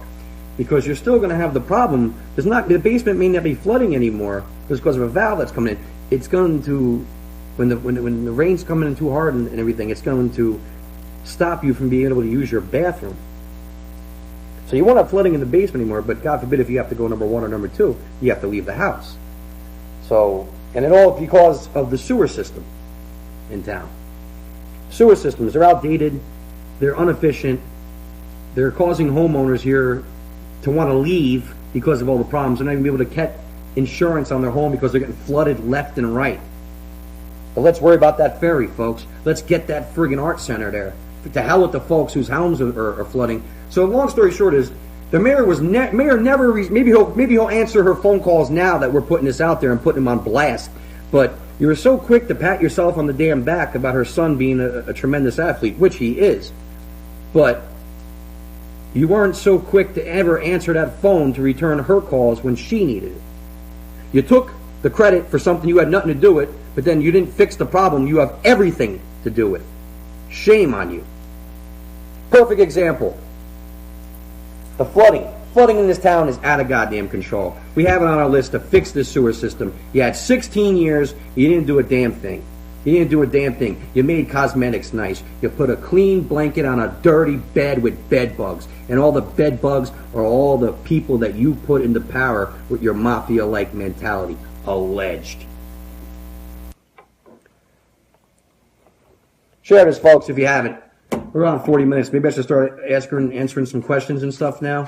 because you're still going to have the problem. The basement may not be flooding anymore because of a valve that's coming in. It's going to, when the rain's coming in too hard and everything, it's going to stop you from being able to use your bathroom. So you won't have flooding in the basement anymore, but God forbid if you have to go number 1 or number 2, you have to leave the house. So, and it all because of the sewer system in town. Sewer systems, they're outdated, they're inefficient, they're causing homeowners here to want to leave because of all the problems. They're not even be able to get insurance on their home because they're getting flooded left and right. But let's worry about that ferry, folks. Let's get that friggin' art center there. To hell with the folks whose homes are flooding. So long story short is, the mayor never. Maybe he'll answer her phone calls now that we're putting this out there and putting him on blast. But you were so quick to pat yourself on the damn back about her son being a tremendous athlete, which he is. But you weren't so quick to ever answer that phone to return her calls when she needed it. You took the credit for something you had nothing to do with, but then you didn't fix the problem you have everything to do with. Shame on you. Perfect example. The flooding. Flooding in this town is out of goddamn control. We have it on our list to fix this sewer system. You had 16 years, you didn't do a damn thing. You didn't do a damn thing. You made cosmetics nice. You put a clean blanket on a dirty bed with bed bugs. And all the bed bugs are all the people that you put into power with your mafia-like mentality. Alleged. Share this, folks, if you haven't. We're around 40 minutes. Maybe I should start answering some questions and stuff now.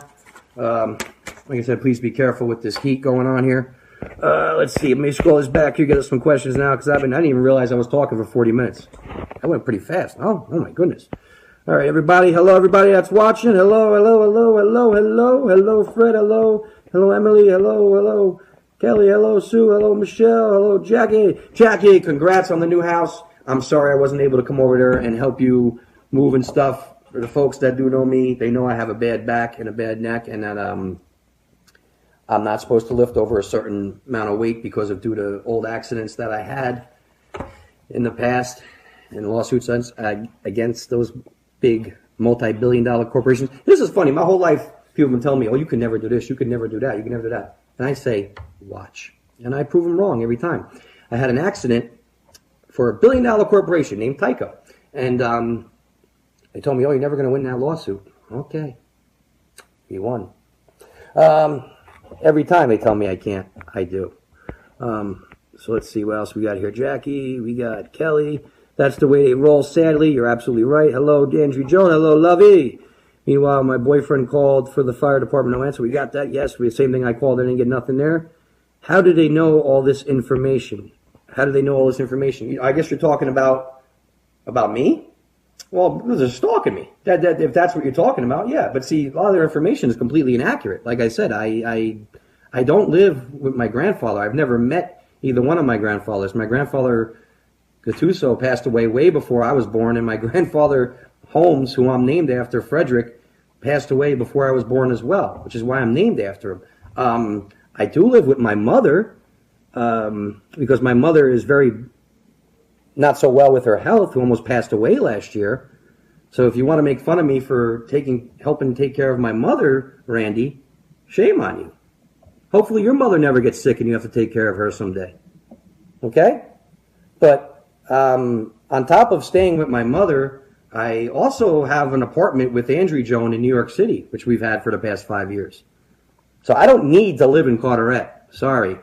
Like I said, please be careful with this heat going on here. Let's see. Let me scroll this back here, get us some questions now, because I didn't even realize I was talking for 40 minutes. I went pretty fast. Oh my goodness. All right, everybody. Hello, everybody that's watching. Hello, Fred. Hello, Emily. Hello, Kelly. Hello, Sue. Hello, Michelle. Hello, Jackie. Jackie, congrats on the new house. I'm sorry I wasn't able to come over there and help you move and stuff. For the folks that do know me, they know I have a bad back and a bad neck, and that I'm not supposed to lift over a certain amount of weight due to old accidents that I had in the past and lawsuits against those big multi-billion-dollar corporations. This is funny. My whole life, people have been telling me, "Oh, you can never do this. You can never do that. You can never do that." And I say, "Watch," and I prove them wrong every time. I had an accident for a billion-dollar corporation named Tyco, and they told me, "Oh, you're never going to win that lawsuit." Okay, you won. Every time they tell me I can't, I do. So let's see what else we got here. Jackie, we got Kelly. That's the way they roll, sadly. You're absolutely right. Hello, Andrew Joan. Hello, Lovey. Meanwhile, my boyfriend called for the fire department. No answer. We got that. Yes, the same thing I called. I didn't get nothing there. How do they know all this information? How do they know all this information? I guess you're talking about me? Well, they're stalking me. If that's what you're talking about, yeah. But see, a lot of their information is completely inaccurate. Like I said, I don't live with my grandfather. I've never met either one of my grandfathers. My grandfather Gattuso passed away way before I was born, and my grandfather Holmes, who I'm named after, Frederick, passed away before I was born as well, which is why I'm named after him. I do live with my mother because my mother is very not so well with her health, who almost passed away last year. So if you want to make fun of me for helping take care of my mother, Randy, shame on you. Hopefully your mother never gets sick and you have to take care of her someday. Okay? But on top of staying with my mother, I also have an apartment with Andrew Joan in New York City, which we've had for the past 5 years. So I don't need to live in Carteret. Sorry.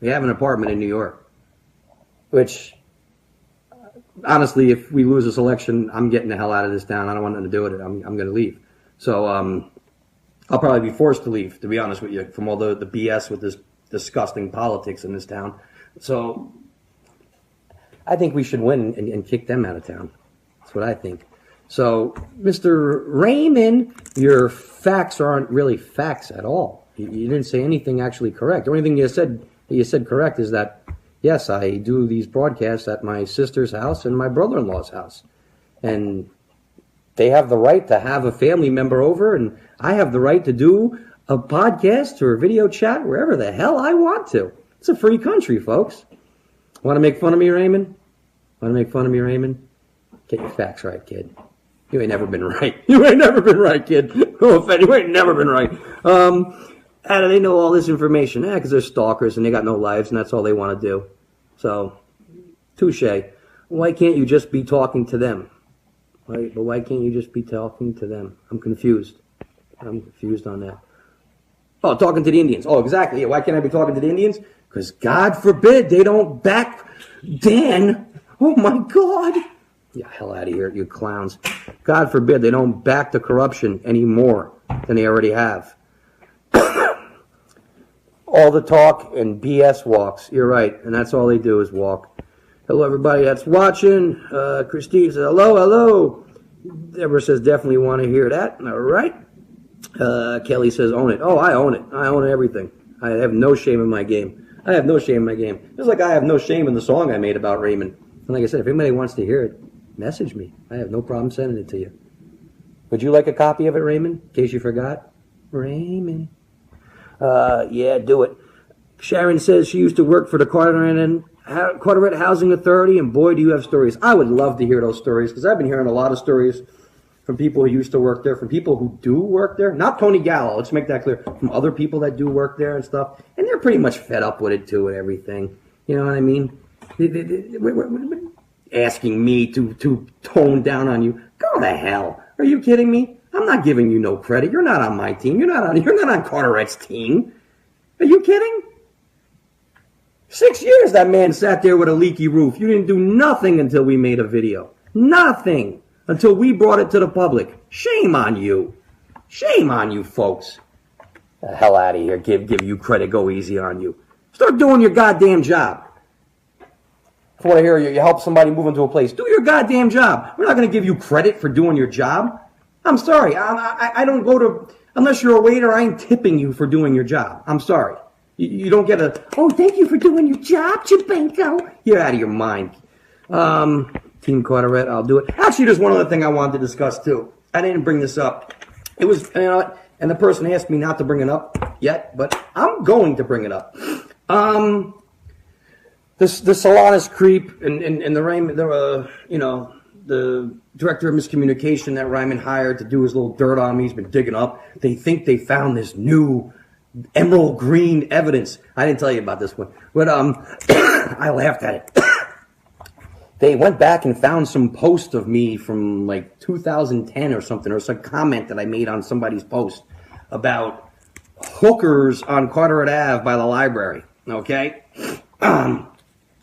We have an apartment in New York, which, honestly, if we lose this election, I'm getting the hell out of this town. I don't want nothing to do with it. I'm going to leave. So I'll probably be forced to leave, to be honest with you, from all the BS with this disgusting politics in this town. So I think we should win and kick them out of town. That's what I think. So, Mr. Raymond, your facts aren't really facts at all. You didn't say anything actually correct. The only thing you said correct is that, yes, I do these broadcasts at my sister's house and my brother-in-law's house. And they have the right to have a family member over, and I have the right to do a podcast or a video chat wherever the hell I want to. It's a free country, folks. Want to make fun of me, Raymond? Want to make fun of me, Raymond? Get your facts right, kid. You ain't never been right. You ain't never been right, kid. No offense, you ain't never been right. How do they know all this information? Because they're stalkers and they got no lives and that's all they want to do. So, touche. Why can't you just be talking to them? But why can't you just be talking to them? I'm confused. I'm confused on that. Oh, talking to the Indians. Oh, exactly. Yeah, why can't I be talking to the Indians? Because God forbid they don't back Dan. Oh, my God. Yeah, hell out of here, you clowns. God forbid they don't back the corruption any more than they already have. All the talk and BS walks. You're right, and that's all they do is walk. Hello, everybody that's watching. Christine says, hello. Deborah says, definitely want to hear that. All right. Kelly says, own it. Oh, I own it. I own everything. I have no shame in my game. Just like I have no shame in the song I made about Raymond. And like I said, if anybody wants to hear it, message me. I have no problem sending it to you. Would you like a copy of it, Raymond? In case you forgot. Raymond. Yeah, do it. Sharon says she used to work for the Carteret Housing Authority, and boy, do you have stories. I would love to hear those stories, because I've been hearing a lot of stories from people who used to work there, from people who do work there. Not Tony Gallo, let's make that clear. From other people that do work there and stuff. And they're pretty much fed up with it, too, and everything. You know what I mean? Asking me to tone down on you. Go to hell. Are you kidding me? I'm not giving you no credit. You're not on my team. You're not on Carteret's team. Are you kidding? 6 years that man sat there with a leaky roof. You didn't do nothing until we made a video. Nothing. Until we brought it to the public. Shame on you. Shame on you, folks. The hell out of here. Give you credit. Go easy on you. Start doing your goddamn job. From what I hear, you help somebody move into a place. Do your goddamn job. We're not going to give you credit for doing your job. I'm sorry. I don't go to... Unless you're a waiter, I ain't tipping you for doing your job. I'm sorry. You don't get a... Oh, thank you for doing your job, Chabenko. You're out of your mind. Team Carteret, I'll do it. Actually, there's one other thing I wanted to discuss, too. I didn't bring this up. It was... and the person asked me not to bring it up yet, but I'm going to bring it up. The Solanas creep and the Raymond, the director of miscommunication that Ryman hired to do his little dirt on me, he's been digging up. They think they found this new emerald green evidence. I didn't tell you about this one, but I laughed at it. They went back and found some post of me from like 2010 or something, or some comment that I made on somebody's post about hookers on Carteret Ave by the library. Okay.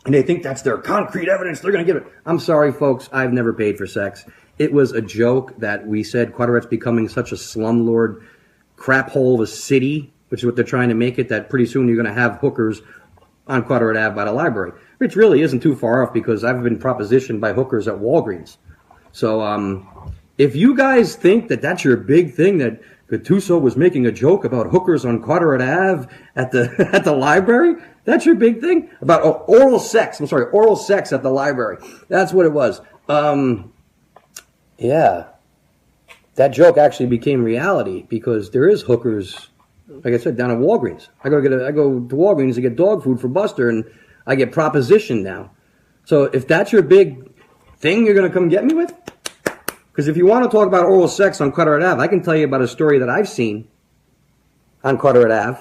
And they think that's their concrete evidence. They're going to give it. I'm sorry, folks. I've never paid for sex. It was a joke that we said Carteret's becoming such a slumlord crap hole of a city, which is what they're trying to make it, that pretty soon you're going to have hookers on Carteret Ave by the library, which really isn't too far off because I've been propositioned by hookers at Walgreens. So if you guys think that that's your big thing, that Gattuso was making a joke about hookers on Carteret Ave at the library, that's your big thing? About oral sex. I'm sorry, oral sex at the library. That's what it was. Yeah. That joke actually became reality because there is hookers, like I said, down at Walgreens. I go to Walgreens to get dog food for Buster, and I get propositioned now. So if that's your big thing you're going to come get me with? Because if you want to talk about oral sex on Carteret Ave, I can tell you about a story that I've seen on Carteret Ave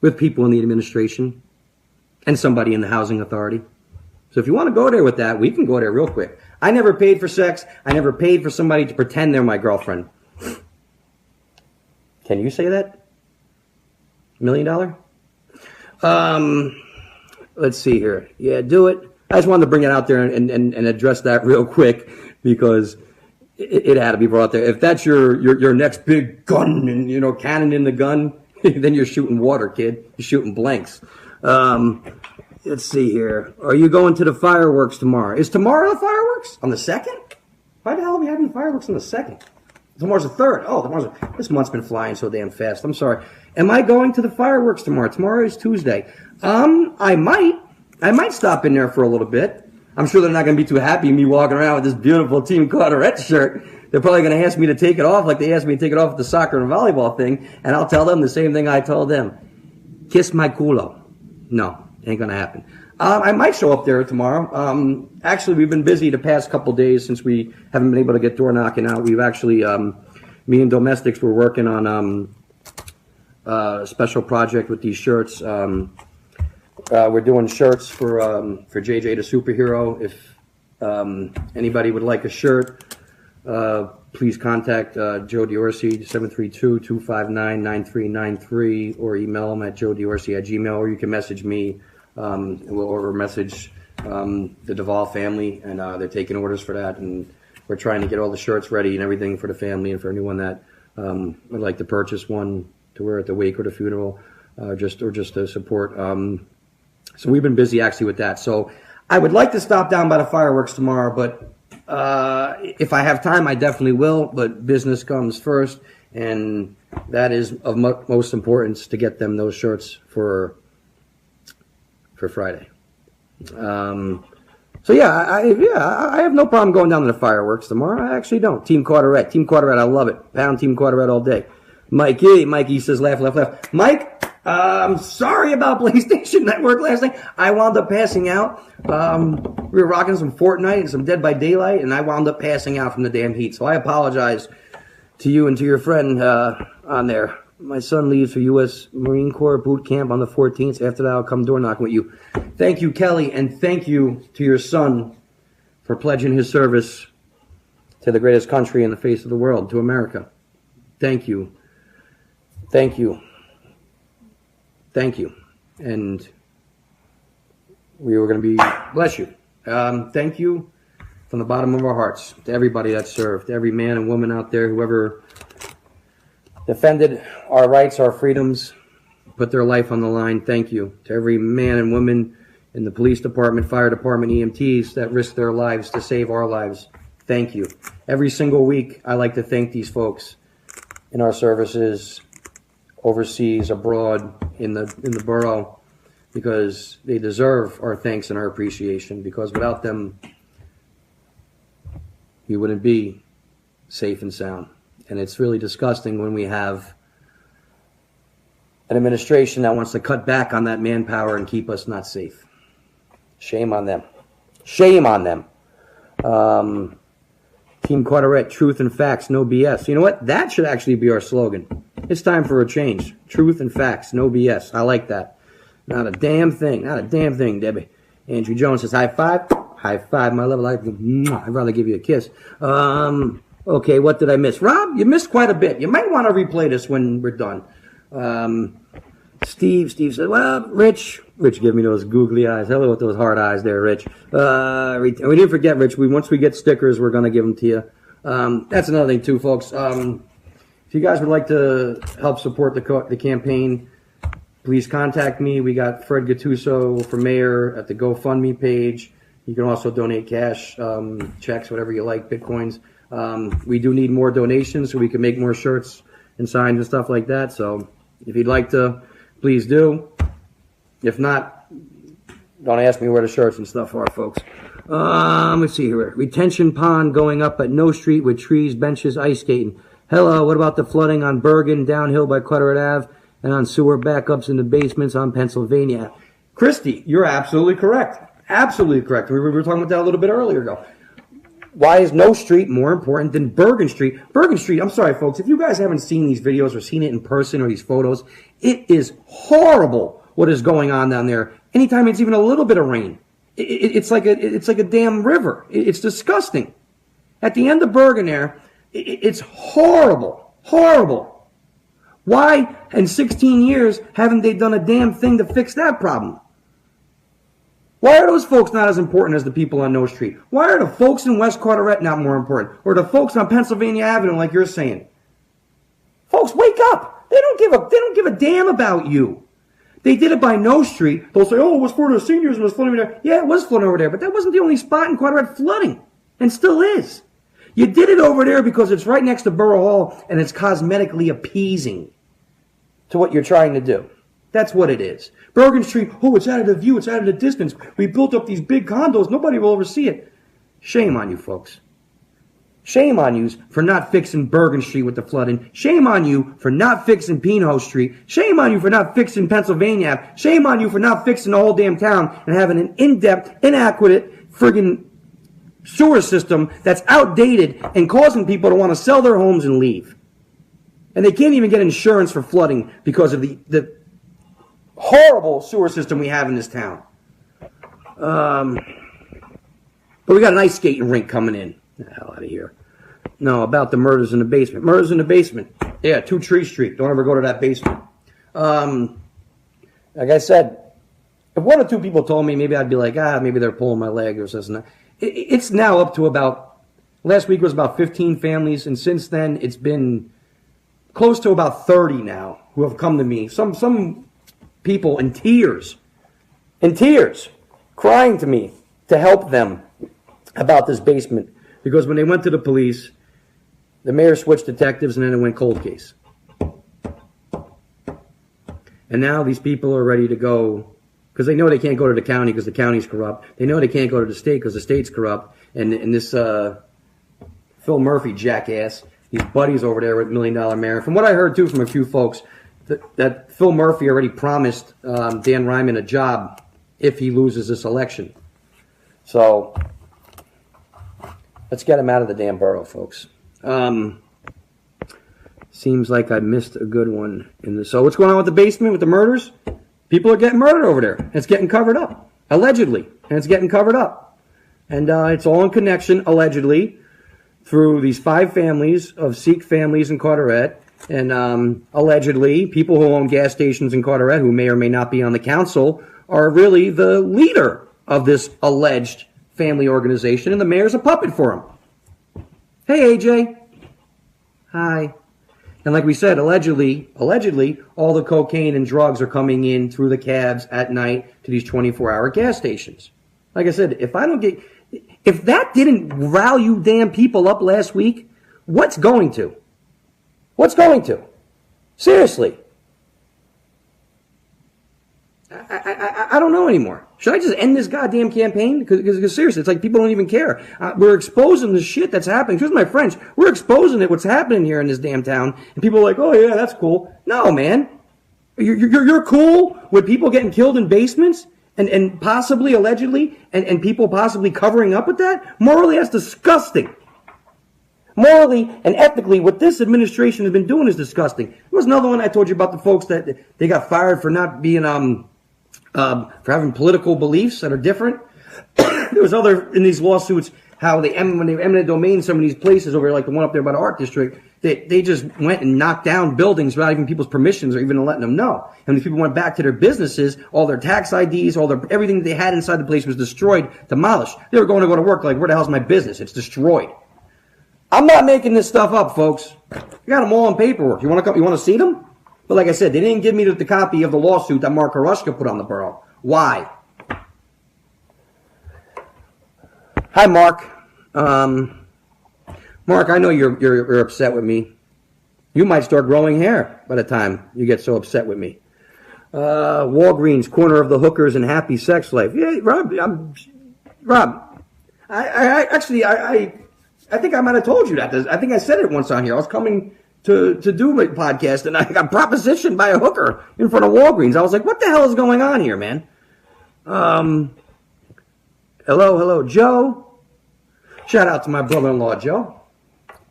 with people in the administration and somebody in the housing authority. So if you want to go there with that, we can go there real quick. I never paid for sex. I never paid for somebody to pretend they're my girlfriend. Can you say that? $1 million? Let's see here. Yeah, do it. I just wanted to bring it out there and address that real quick because it had to be brought there. If that's your next big gun and, cannon in the gun, then you're shooting water, kid. You're shooting blanks. Let's see here. Are you going to the fireworks tomorrow? Is tomorrow the fireworks? On the 2nd? Why the hell are we having fireworks on the 2nd? Tomorrow's the 3rd. Oh, this month's been flying so damn fast. I'm sorry. Am I going to the fireworks tomorrow? Tomorrow is Tuesday. I might stop in there for a little bit. I'm sure they're not going to be too happy me walking around with this beautiful Team Carteret shirt. They're probably going to ask me to take it off like they asked me to take it off at the soccer and volleyball thing, and I'll tell them the same thing I told them. Kiss my culo. No, ain't going to happen. I might show up there tomorrow. Actually, we've been busy the past couple days since we haven't been able to get door knocking out. We've actually, me and Domestics were working on a special project with these shirts. We're doing shirts for JJ the Superhero. If anybody would like a shirt, please contact Joe Diorsi, 732-259-9393, or email him at joediorsi@gmail.com, or you can message me. Or message the Duvall family, and they're taking orders for that, and we're trying to get all the shirts ready and everything for the family and for anyone that would like to purchase one to wear at the wake or the funeral, just to support. So we've been busy actually with that. So I would like to stop down by the fireworks tomorrow, but if I have time, I definitely will. But business comes first, and that is of most importance to get them those shirts for Friday. So I have no problem going down to the fireworks tomorrow. I actually don't. Team Carteret, I love it. Pound Team Carteret all day. Mikey says laugh. Mike, I'm sorry about PlayStation Network last night. I wound up passing out. We were rocking some Fortnite and some Dead by Daylight, and I wound up passing out from the damn heat. So I apologize to you and to your friend on there. My son leaves for U.S. Marine Corps boot camp on the 14th. After that, I'll come door knocking with you. Thank you, Kelly, and thank you to your son for pledging his service to the greatest country in the face of the world, to America. Thank you. Thank you. Thank you. And we were going to be, bless you. Thank you from the bottom of our hearts to everybody that served, to every man and woman out there, whoever defended our rights, our freedoms, put their life on the line. Thank you to every man and woman in the police department, fire department, EMTs that risked their lives to save our lives. Thank you. Every single week, I like to thank these folks in our services, overseas, abroad, in the borough, because they deserve our thanks and our appreciation, because without them, we wouldn't be safe and sound. And it's really disgusting when we have an administration that wants to cut back on that manpower and keep us not safe. Shame on them. Shame on them. Team Carteret, truth and facts, no BS. You know what? That should actually be our slogan. It's time for a change. Truth and facts, no BS. I like that. Not a damn thing. Not a damn thing, Debbie. Andrew Jones says, high five. High five, my love. I'd rather give you a kiss. Okay, what did I miss? Rob, you missed quite a bit. You might want to replay this when we're done. Steve said, well, Rich gave me those googly eyes. Hello with those hard eyes there, Rich. We didn't forget, Rich, once we get stickers, we're going to give them to you. That's another thing, too, folks. If you guys would like to help support the campaign, please contact me. We got FredGattusoformayor at the GoFundMe page. You can also donate cash, checks, whatever you like, Bitcoins. We do need more donations so we can make more shirts and signs and stuff like that. So if you'd like to, please do. If not, don't ask me where the shirts and stuff are, folks. Let's see here. Retention pond going up at No Street with trees, benches, ice skating. Hello, what about the flooding on Bergen, downhill by Carteret Ave, and on sewer backups in the basements on Pennsylvania? Christy, you're absolutely correct. Absolutely correct. We were talking about that a little bit earlier ago. Why is No Street more important than Bergen Street? Bergen Street, I'm sorry, folks, if you guys haven't seen these videos or seen it in person or these photos, it is horrible what is going on down there. Anytime it's even a little bit of rain, it's like a damn river. It's disgusting. At the end of Bergen there, it's horrible. Horrible. Why, in 16 years, haven't they done a damn thing to fix that problem? Why are those folks not as important as the people on No Street? Why are the folks in West Carteret not more important? Or the folks on Pennsylvania Avenue, like you're saying? Folks, wake up. They don't give a damn about you. They did it by No Street. They'll say, oh, it was for the seniors, it was flooding over there. Yeah, it was flooding over there, but that wasn't the only spot in Carteret flooding, and still is. You did it over there because it's right next to Borough Hall, and it's cosmetically appeasing to what you're trying to do. That's what it is. Bergen Street, oh, it's out of the view, it's out of the distance. We built up these big condos, nobody will ever see it. Shame on you, folks. Shame on you for not fixing Bergen Street with the flooding. Shame on you for not fixing Pinho Street. Shame on you for not fixing Pennsylvania. Shame on you for not fixing the whole damn town and having an in-depth, inadequate, friggin' sewer system that's outdated and causing people to want to sell their homes and leave. And they can't even get insurance for flooding because of the horrible sewer system we have in this town. But we got an ice skating rink coming in. Get the hell out of here. No, about the murders in the basement. Murders in the basement. Yeah, 2 Tree Street. Don't ever go to that basement. Like I said, if 1 or 2 people told me, maybe I'd be like, maybe they're pulling my leg or something. It's now up to last week was about 15 families, and since then it's been close to about 30 now who have come to me. Some people in tears, crying to me to help them about this basement. Because when they went to the police, the mayor switched detectives and then it went cold case. And now these people are ready to go, because they know they can't go to the county because the county's corrupt. They know they can't go to the state because the state's corrupt. And this Phil Murphy jackass, these buddies over there with $1 Million Mayor. From what I heard, too, from a few folks, that Phil Murphy already promised Dan Ryman a job if he loses this election. So let's get him out of the damn borough, folks. Seems like I missed a good one in this. So what's going on with the basement, with the murders? People are getting murdered over there. It's getting covered up, allegedly. And it's getting covered up. And it's all in connection, allegedly, through these 5 families of Sikh families in Carteret. And allegedly, people who own gas stations in Carteret, who may or may not be on the council, are really the leader of this alleged family organization, and the mayor's a puppet for him. Hey, AJ. Hi. And like we said, allegedly, all the cocaine and drugs are coming in through the cabs at night to these 24-hour gas stations. Like I said, if that didn't rile you damn people up last week, what's going to? What's going to? Seriously. I don't know anymore. Should I just end this goddamn campaign? Because seriously, it's like people don't even care. We're exposing the shit that's happening. Excuse my French. We're exposing what's happening here in this damn town. And people are like, oh yeah, that's cool. No, man. You're cool with people getting killed in basements and possibly, allegedly, and people possibly covering up with that? Morally, that's disgusting. Morally and ethically, what this administration has been doing is disgusting. There was another one I told you about, the folks that they got fired for not being, for having political beliefs that are different. There was other in these lawsuits how when they eminent domain some of these places over, like the one up there by the art district, they just went and knocked down buildings without even people's permissions or even letting them know. And these people went back to their businesses, all their tax IDs, everything that they had inside the place was destroyed, demolished. They were going to go to work like, where the hell's my business? It's destroyed. I'm not making this stuff up, folks. I got them all in paperwork. You want to see them? But like I said, they didn't give me the copy of the lawsuit that Mark Harushka put on the borough. Why? Hi, Mark. Mark, I know you're upset with me. You might start growing hair by the time you get so upset with me. Walgreens, corner of the hookers and happy sex life. Yeah, Rob. I think I might have told you that. I think I said it once on here. I was coming to do my podcast, and I got propositioned by a hooker in front of Walgreens. I was like, what the hell is going on here, man? Hello, Joe. Shout out to my brother-in-law, Joe,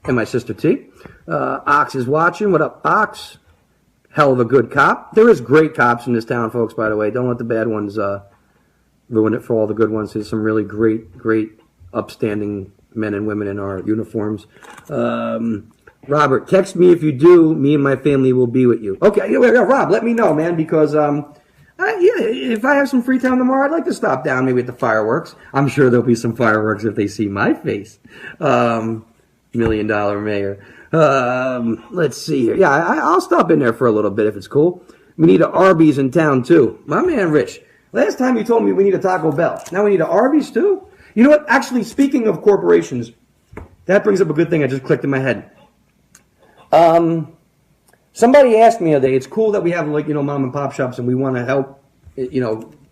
and my sister, T. Ox is watching. What up, Ox? Hell of a good cop. There is great cops in this town, folks, by the way. Don't let the bad ones ruin it for all the good ones. There's some really great, upstanding men and women in our uniforms. Robert, text me if you do. Me and my family will be with you. Okay, yeah, Rob, let me know, man, because if I have some free time tomorrow, I'd like to stop down maybe at the fireworks. I'm sure there'll be some fireworks if they see my face. $1 million mayor. Let's see here. Yeah, I'll stop in there for a little bit if it's cool. We need an Arby's in town, too. My man, Rich, last time you told me we need a Taco Bell. Now we need an Arby's, too? You know what? Actually, speaking of corporations, that brings up a good thing I just clicked in my head. Somebody asked me the other day, it's cool that we have, mom and pop shops and we want to help,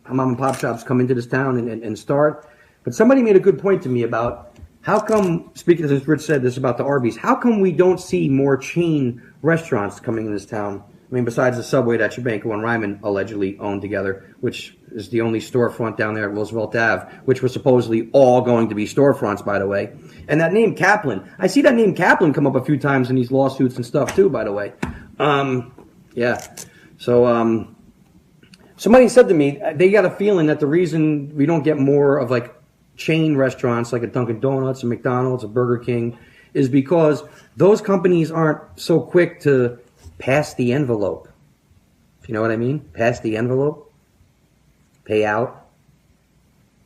mom and pop shops come into this town and start. But somebody made a good point to me about how come, speaking as Rich said this about the Arby's, how come we don't see more chain restaurants coming in this town? I mean, besides the Subway that Shabanko and Ryman allegedly own together, which is the only storefront down there at Roosevelt Ave, which was supposedly all going to be storefronts, by the way. And that name Kaplan, I see that name Kaplan come up a few times in these lawsuits and stuff too, by the way. Yeah. So, somebody said to me, they got a feeling that the reason we don't get more of like chain restaurants like a Dunkin' Donuts, a McDonald's, a Burger King, is because those companies aren't so quick to pass the envelope. You know what I mean? Pass the envelope. Pay out.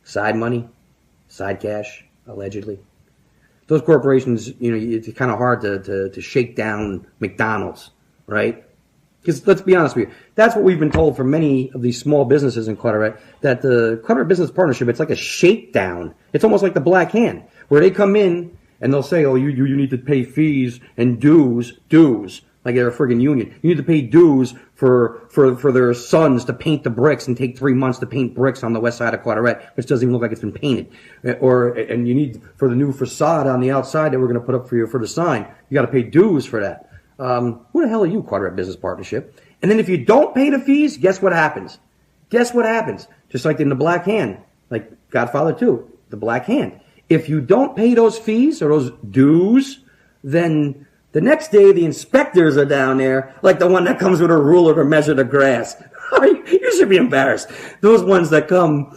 Side money. Side cash, allegedly. Those corporations, it's kind of hard to shake down McDonald's, right? Because let's be honest with you, that's what we've been told from many of these small businesses in Carteret, that the Carteret Business Partnership, it's like a shakedown. It's almost like the Black Hand, where they come in and they'll say, oh, you need to pay fees and dues, like they're a friggin' union. You need to pay dues for their sons to paint the bricks and take 3 months to paint bricks on the west side of Carteret, which doesn't even look like it's been painted. And you need, for the new facade on the outside that we're going to put up for the sign, you got to pay dues for that. Who the hell are you, Carteret Business Partnership? And then if you don't pay the fees, guess what happens? Just like in the Black Hand, like Godfather 2, the Black Hand. If you don't pay those fees or those dues, then the next day the inspectors are down there, like the one that comes with a ruler to measure the grass. You should be embarrassed. Those ones that come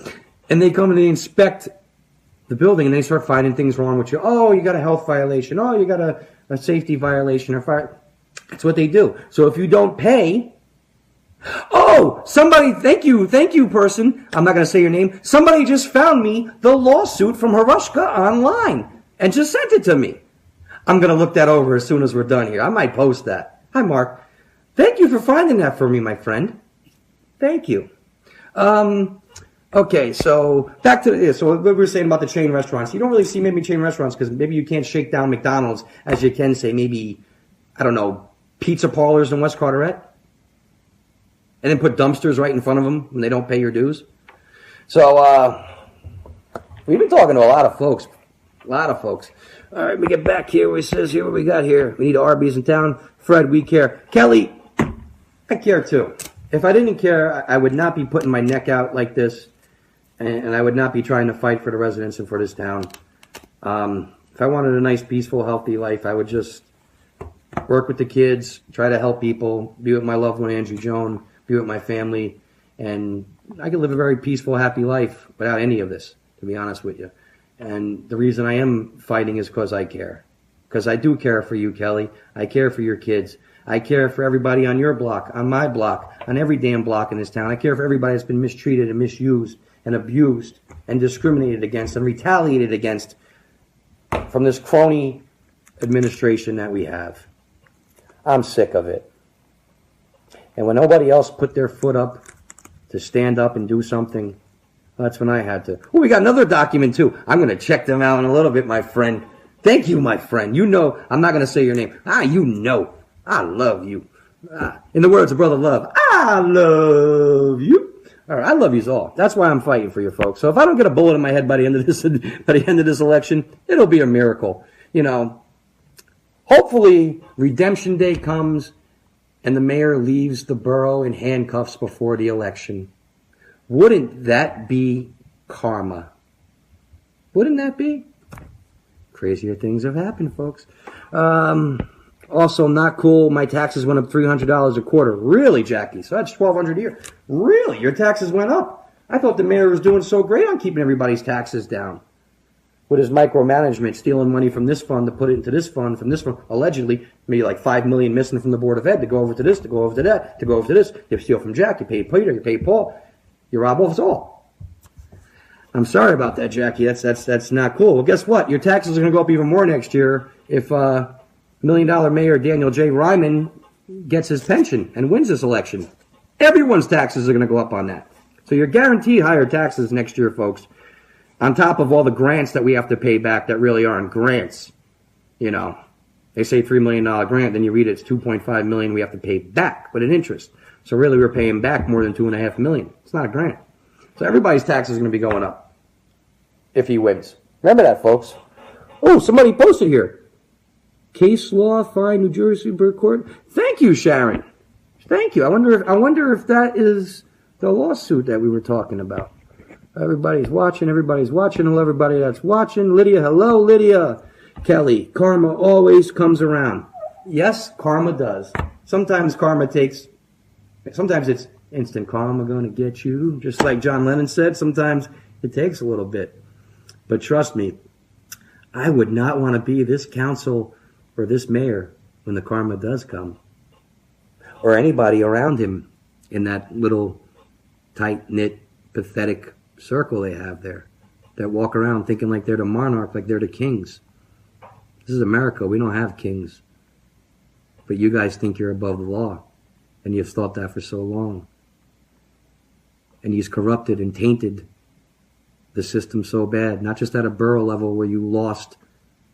and they inspect the building and they start finding things wrong with you. Oh, you got a health violation. Oh, you got a safety violation or fire. That's what they do. So if you don't pay, Oh, somebody, thank you, person. I'm not going to say your name. Somebody just found me the lawsuit from Harushka online and just sent it to me. I'm going to look that over as soon as we're done here. I might post that. Hi, Mark. Thank you for finding that for me, my friend. Thank you. Okay, so back to this. So what we were saying about the chain restaurants. You don't really see maybe chain restaurants because maybe you can't shake down McDonald's as you can say maybe, I don't know, pizza parlors in West Carteret. And then put dumpsters right in front of them when they don't pay your dues. So, we've been talking to a lot of folks. All right, we get back here. It says here what we got here. We need Arby's in town. Fred, we care. Kelly, I care too. If I didn't care, I would not be putting my neck out like this. And I would not be trying to fight for the residents and for this town. If I wanted a nice, peaceful, healthy life, I would just work with the kids, try to help people, be with my loved one, Andrew Joan, be with my family, and I could live a very peaceful, happy life without any of this, to be honest with you. And the reason I am fighting is because I care. Because I do care for you, Kelly. I care for your kids. I care for everybody on your block, on my block, on every damn block in this town. I care for everybody that's been mistreated and misused and abused and discriminated against and retaliated against from this crony administration that we have. I'm sick of it. And when nobody else put their foot up to stand up and do something, that's when I had to. Oh, we got another document too. I'm going to check them out in a little bit, my friend. Thank you, my friend. You know, I'm not going to say your name. You know, I love you. In the words of Brother Love, I love you. All right, I love yous all. That's why I'm fighting for you folks. So if I don't get a bullet in my head by the end of this election, it'll be a miracle. You know, hopefully Redemption Day comes and the mayor leaves the borough in handcuffs before the election. Wouldn't that be karma? Wouldn't that be? Crazier things have happened, folks. Also, not cool. My taxes went up $300 a quarter. Really, Jackie? So that's $1,200 a year. Really? Your taxes went up? I thought the mayor was doing so great on keeping everybody's taxes down. With his micromanagement, stealing money from this fund to put it into this fund, from this fund, allegedly, maybe like $5 million missing from the Board of Ed to go over to this, to go over to that, to go over to this. You steal from Jack, you pay Peter, you pay Paul, you rob us all. I'm sorry about that, Jackie. That's not cool. Well, guess what? Your taxes are going to go up even more next year if $1 million Mayor Daniel J. Ryman gets his pension and wins this election. Everyone's taxes are going to go up on that. So you're guaranteed higher taxes next year, folks. On top of all the grants that we have to pay back that really aren't grants. You know, they say $3 million grant, then you read it's $2.5 million we have to pay back with an interest. So really we're paying back more than $2.5 million. It's not a grant. So everybody's taxes are going to be going up if he wins. Remember that, folks. Oh, somebody posted here. Case law, fine, New Jersey, Burke Court. Thank you, Sharon. Thank you. I wonder if that is the lawsuit that we were talking about. Everybody's watching. Hello, everybody that's watching. Lydia, hello, Lydia. Kelly, karma always comes around. Yes, karma does. Sometimes it's instant karma gonna get you. Just like John Lennon said, sometimes it takes a little bit. But trust me, I would not want to be this council or this mayor when the karma does come. Or anybody around him in that little tight-knit, pathetic circle they have there that walk around thinking like they're the monarch, like they're the kings. This is America. We don't have kings. But you guys think you're above the law. And you've thought that for so long. And he's corrupted and tainted the system so bad. Not just at a borough level where you lost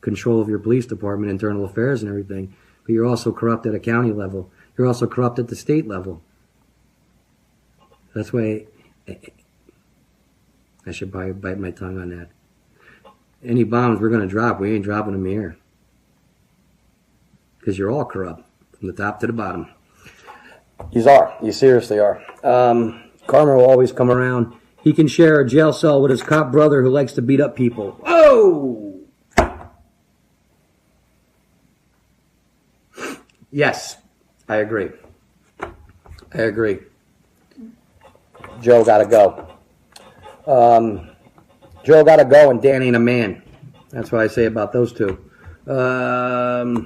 control of your police department, internal affairs and everything, but you're also corrupt at a county level. You're also corrupt at the state level. That's why I should bite my tongue on that. Any bombs we're going to drop, we ain't dropping them here. Because you're all corrupt, from the top to the bottom. You are. You seriously are. Karma will always come around. He can share a jail cell with his cop brother who likes to beat up people. Whoa! Yes, I agree. Joe gotta go. Joe gotta go and Dan ain't a man. That's what I say about those two. All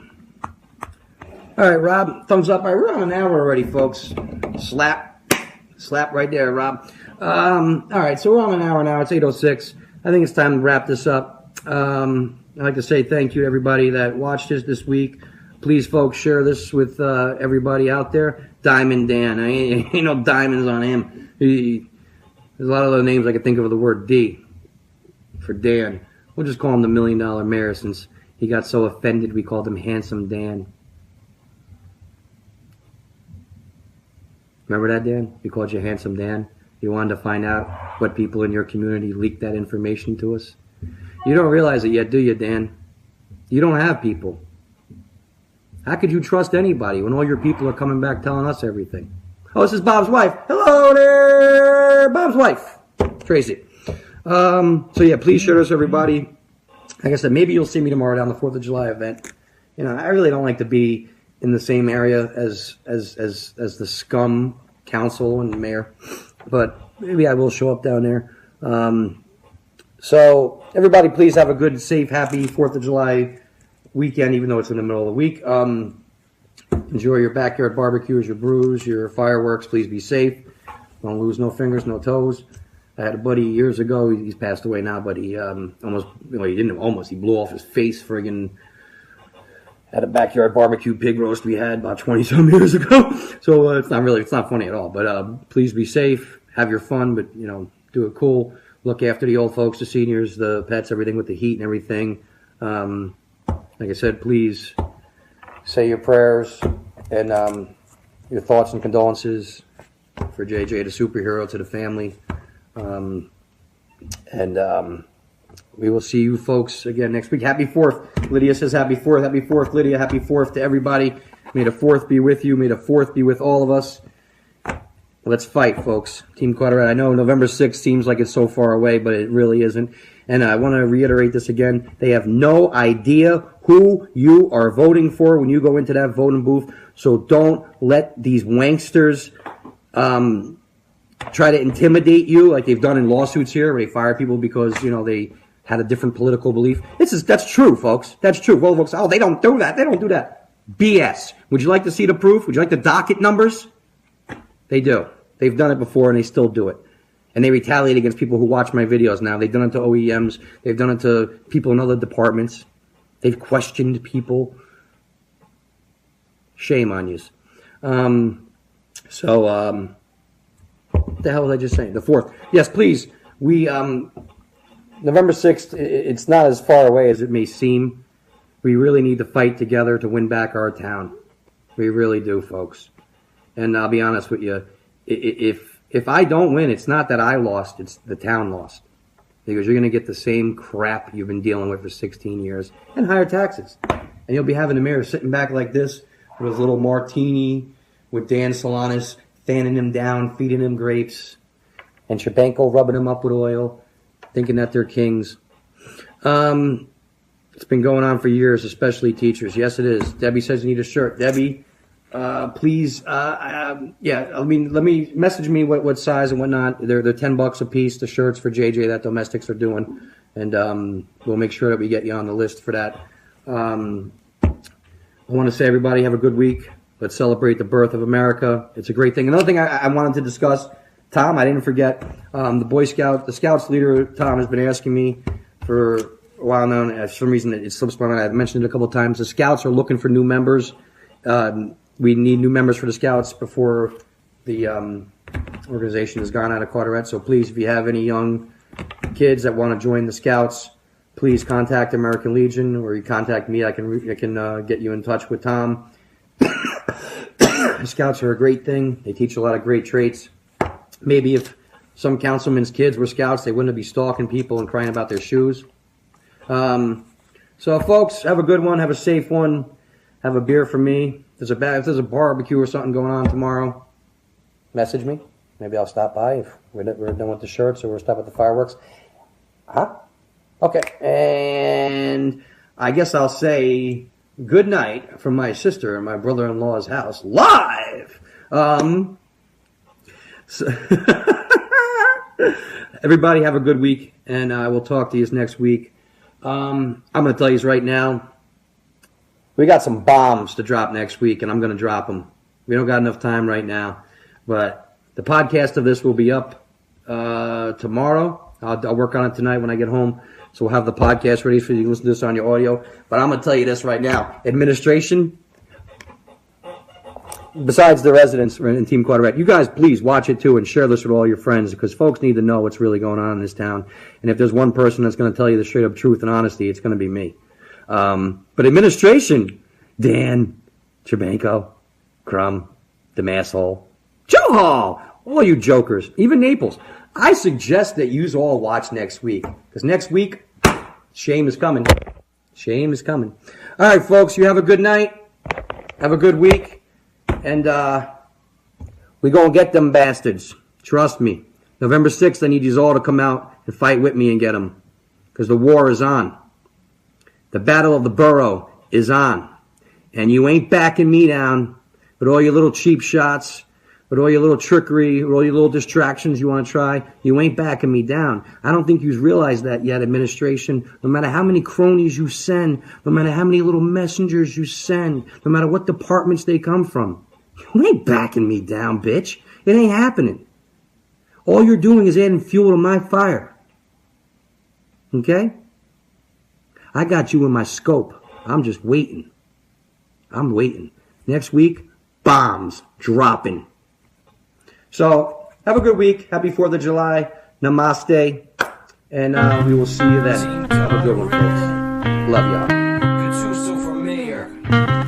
right, Rob, thumbs up. All right, we're on an hour already, folks. Slap. Slap right there, Rob. All right, so we're on an hour now. It's 8:06. I think it's time to wrap this up. I'd like to say thank you to everybody that watched us this week. Please, folks, share this with everybody out there. Diamond Dan. I ain't no diamonds on him. There's a lot of other names I could think of with the word D for Dan. We'll just call him the $1 Million Mayor since he got so offended we called him Handsome Dan. Remember that, Dan? We called you Handsome Dan. You wanted to find out what people in your community leaked that information to us. You don't realize it yet, do you, Dan? You don't have people. How could you trust anybody when all your people are coming back telling us everything? Oh, this is Bob's wife. Hello there, Bob's wife, Tracy. So yeah, please share this, everybody. Like I said, maybe you'll see me tomorrow down the 4th of July event. You know, I really don't like to be in the same area as the scum council and mayor, but maybe I will show up down there. So everybody, please have a good, safe, happy 4th of July weekend, even though it's in the middle of the week. Enjoy your backyard barbecues, your brews, your fireworks. Please be safe. Don't lose no fingers, no toes. I had a buddy years ago. He's passed away now, but he he blew off his face. Friggin' had a backyard barbecue pig roast we had about 20-some years ago. So it's not funny at all. But please be safe. Have your fun, but do it cool. Look after the old folks, the seniors, the pets, everything with the heat and everything. Like I said, please say your prayers and your thoughts and condolences for JJ, the superhero, to the family. We will see you folks again next week. Happy 4th. Lydia says happy 4th. Happy 4th, Lydia. Happy 4th to everybody. May the 4th be with you. May the 4th be with all of us. Let's fight, folks. Team Carteret. I know November 6th seems like it's so far away, but it really isn't. And I want to reiterate this again. They have no idea who you are voting for when you go into that voting booth. So don't let these wanksters try to intimidate you like they've done in lawsuits here where they fire people because, they had a different political belief. That's true, folks. That's true. Well, folks, they don't do that. They don't do that. BS. Would you like to see the proof? Would you like the docket numbers? They do. They've done it before and they still do it. And they retaliate against people who watch my videos now. They've done it to OEMs. They've done it to people in other departments. They've questioned people. Shame on you. What the hell was I just saying? The 4th. Yes, please. We, November 6th, it's not as far away as it may seem. We really need to fight together to win back our town. We really do, folks. And I'll be honest with you. If I don't win, it's not that I lost, it's the town lost. Because you're going to get the same crap you've been dealing with for 16 years and higher taxes. And you'll be having the mayor sitting back like this with his little martini with Dan Solanas fanning him down, feeding him grapes, and Shabanko rubbing him up with oil, thinking that they're kings. It's been going on for years, especially teachers. Yes, it is. Debbie says you need a shirt. Debbie, please, let me message me what size and whatnot. They're $10 a piece, the shirts for JJ that domestics are doing, and we'll make sure that we get you on the list for that. I want to say, everybody, have a good week. Let's celebrate the birth of America. It's a great thing. Another thing I wanted to discuss, Tom, I didn't forget, the Scouts leader, Tom, has been asking me for a while now, and for some reason it slips my mind. I've mentioned it a couple of times. The Scouts are looking for new members. We need new members for the Scouts before the organization has gone out of Carteret. So please, if you have any young kids that want to join the Scouts, please contact American Legion, or you contact me. I can get you in touch with Tom. Scouts are a great thing. They teach a lot of great traits. Maybe if some councilmen's kids were Scouts, they wouldn't be stalking people and crying about their shoes. So, folks, have a good one. Have a safe one. Have a beer for me. If there's a barbecue or something going on tomorrow, message me. Maybe I'll stop by if we're done with the shirts or we'll stop at the fireworks. Huh? Okay. And I guess I'll say good night from my sister and my brother-in-law's house live. Everybody have a good week, and I will talk to you next week. I'm going to tell you right now, we got some bombs to drop next week, and I'm going to drop them. We don't got enough time right now, but The podcast of this will be up tomorrow. I'll work on it tonight when I get home. So we'll have the podcast ready for you to listen to this on your audio. But I'm going to tell you this right now. Administration, besides the residents and Team Carteret, you guys please watch it too and share this with all your friends because folks need to know what's really going on in this town. And if there's one person that's going to tell you the straight up truth and honesty, it's going to be me. But administration, Dan, Trebanko, Crum, Demasshole, Joe Hall, all you jokers, even Naples. I suggest that you all watch next week because next week, shame is coming. Shame is coming. All right, folks, you have a good night. Have a good week. And we going to get them bastards. Trust me. November 6th, I need you all to come out and fight with me and get them because the war is on. The battle of the borough is on. And you ain't backing me down with all your little cheap shots, with all your little trickery, with all your little distractions you want to try. You ain't backing me down. I don't think you've realized that yet, administration. No matter how many cronies you send, no matter how many little messengers you send, no matter what departments they come from, you ain't backing me down, bitch. It ain't happening. All you're doing is adding fuel to my fire. Okay? I got you in my scope. I'm just waiting. I'm waiting. Next week, bombs dropping. So, have a good week. Happy 4th of July. Namaste. And we will see you then. Have a good one, folks. Love y'all. Gattusoformayor.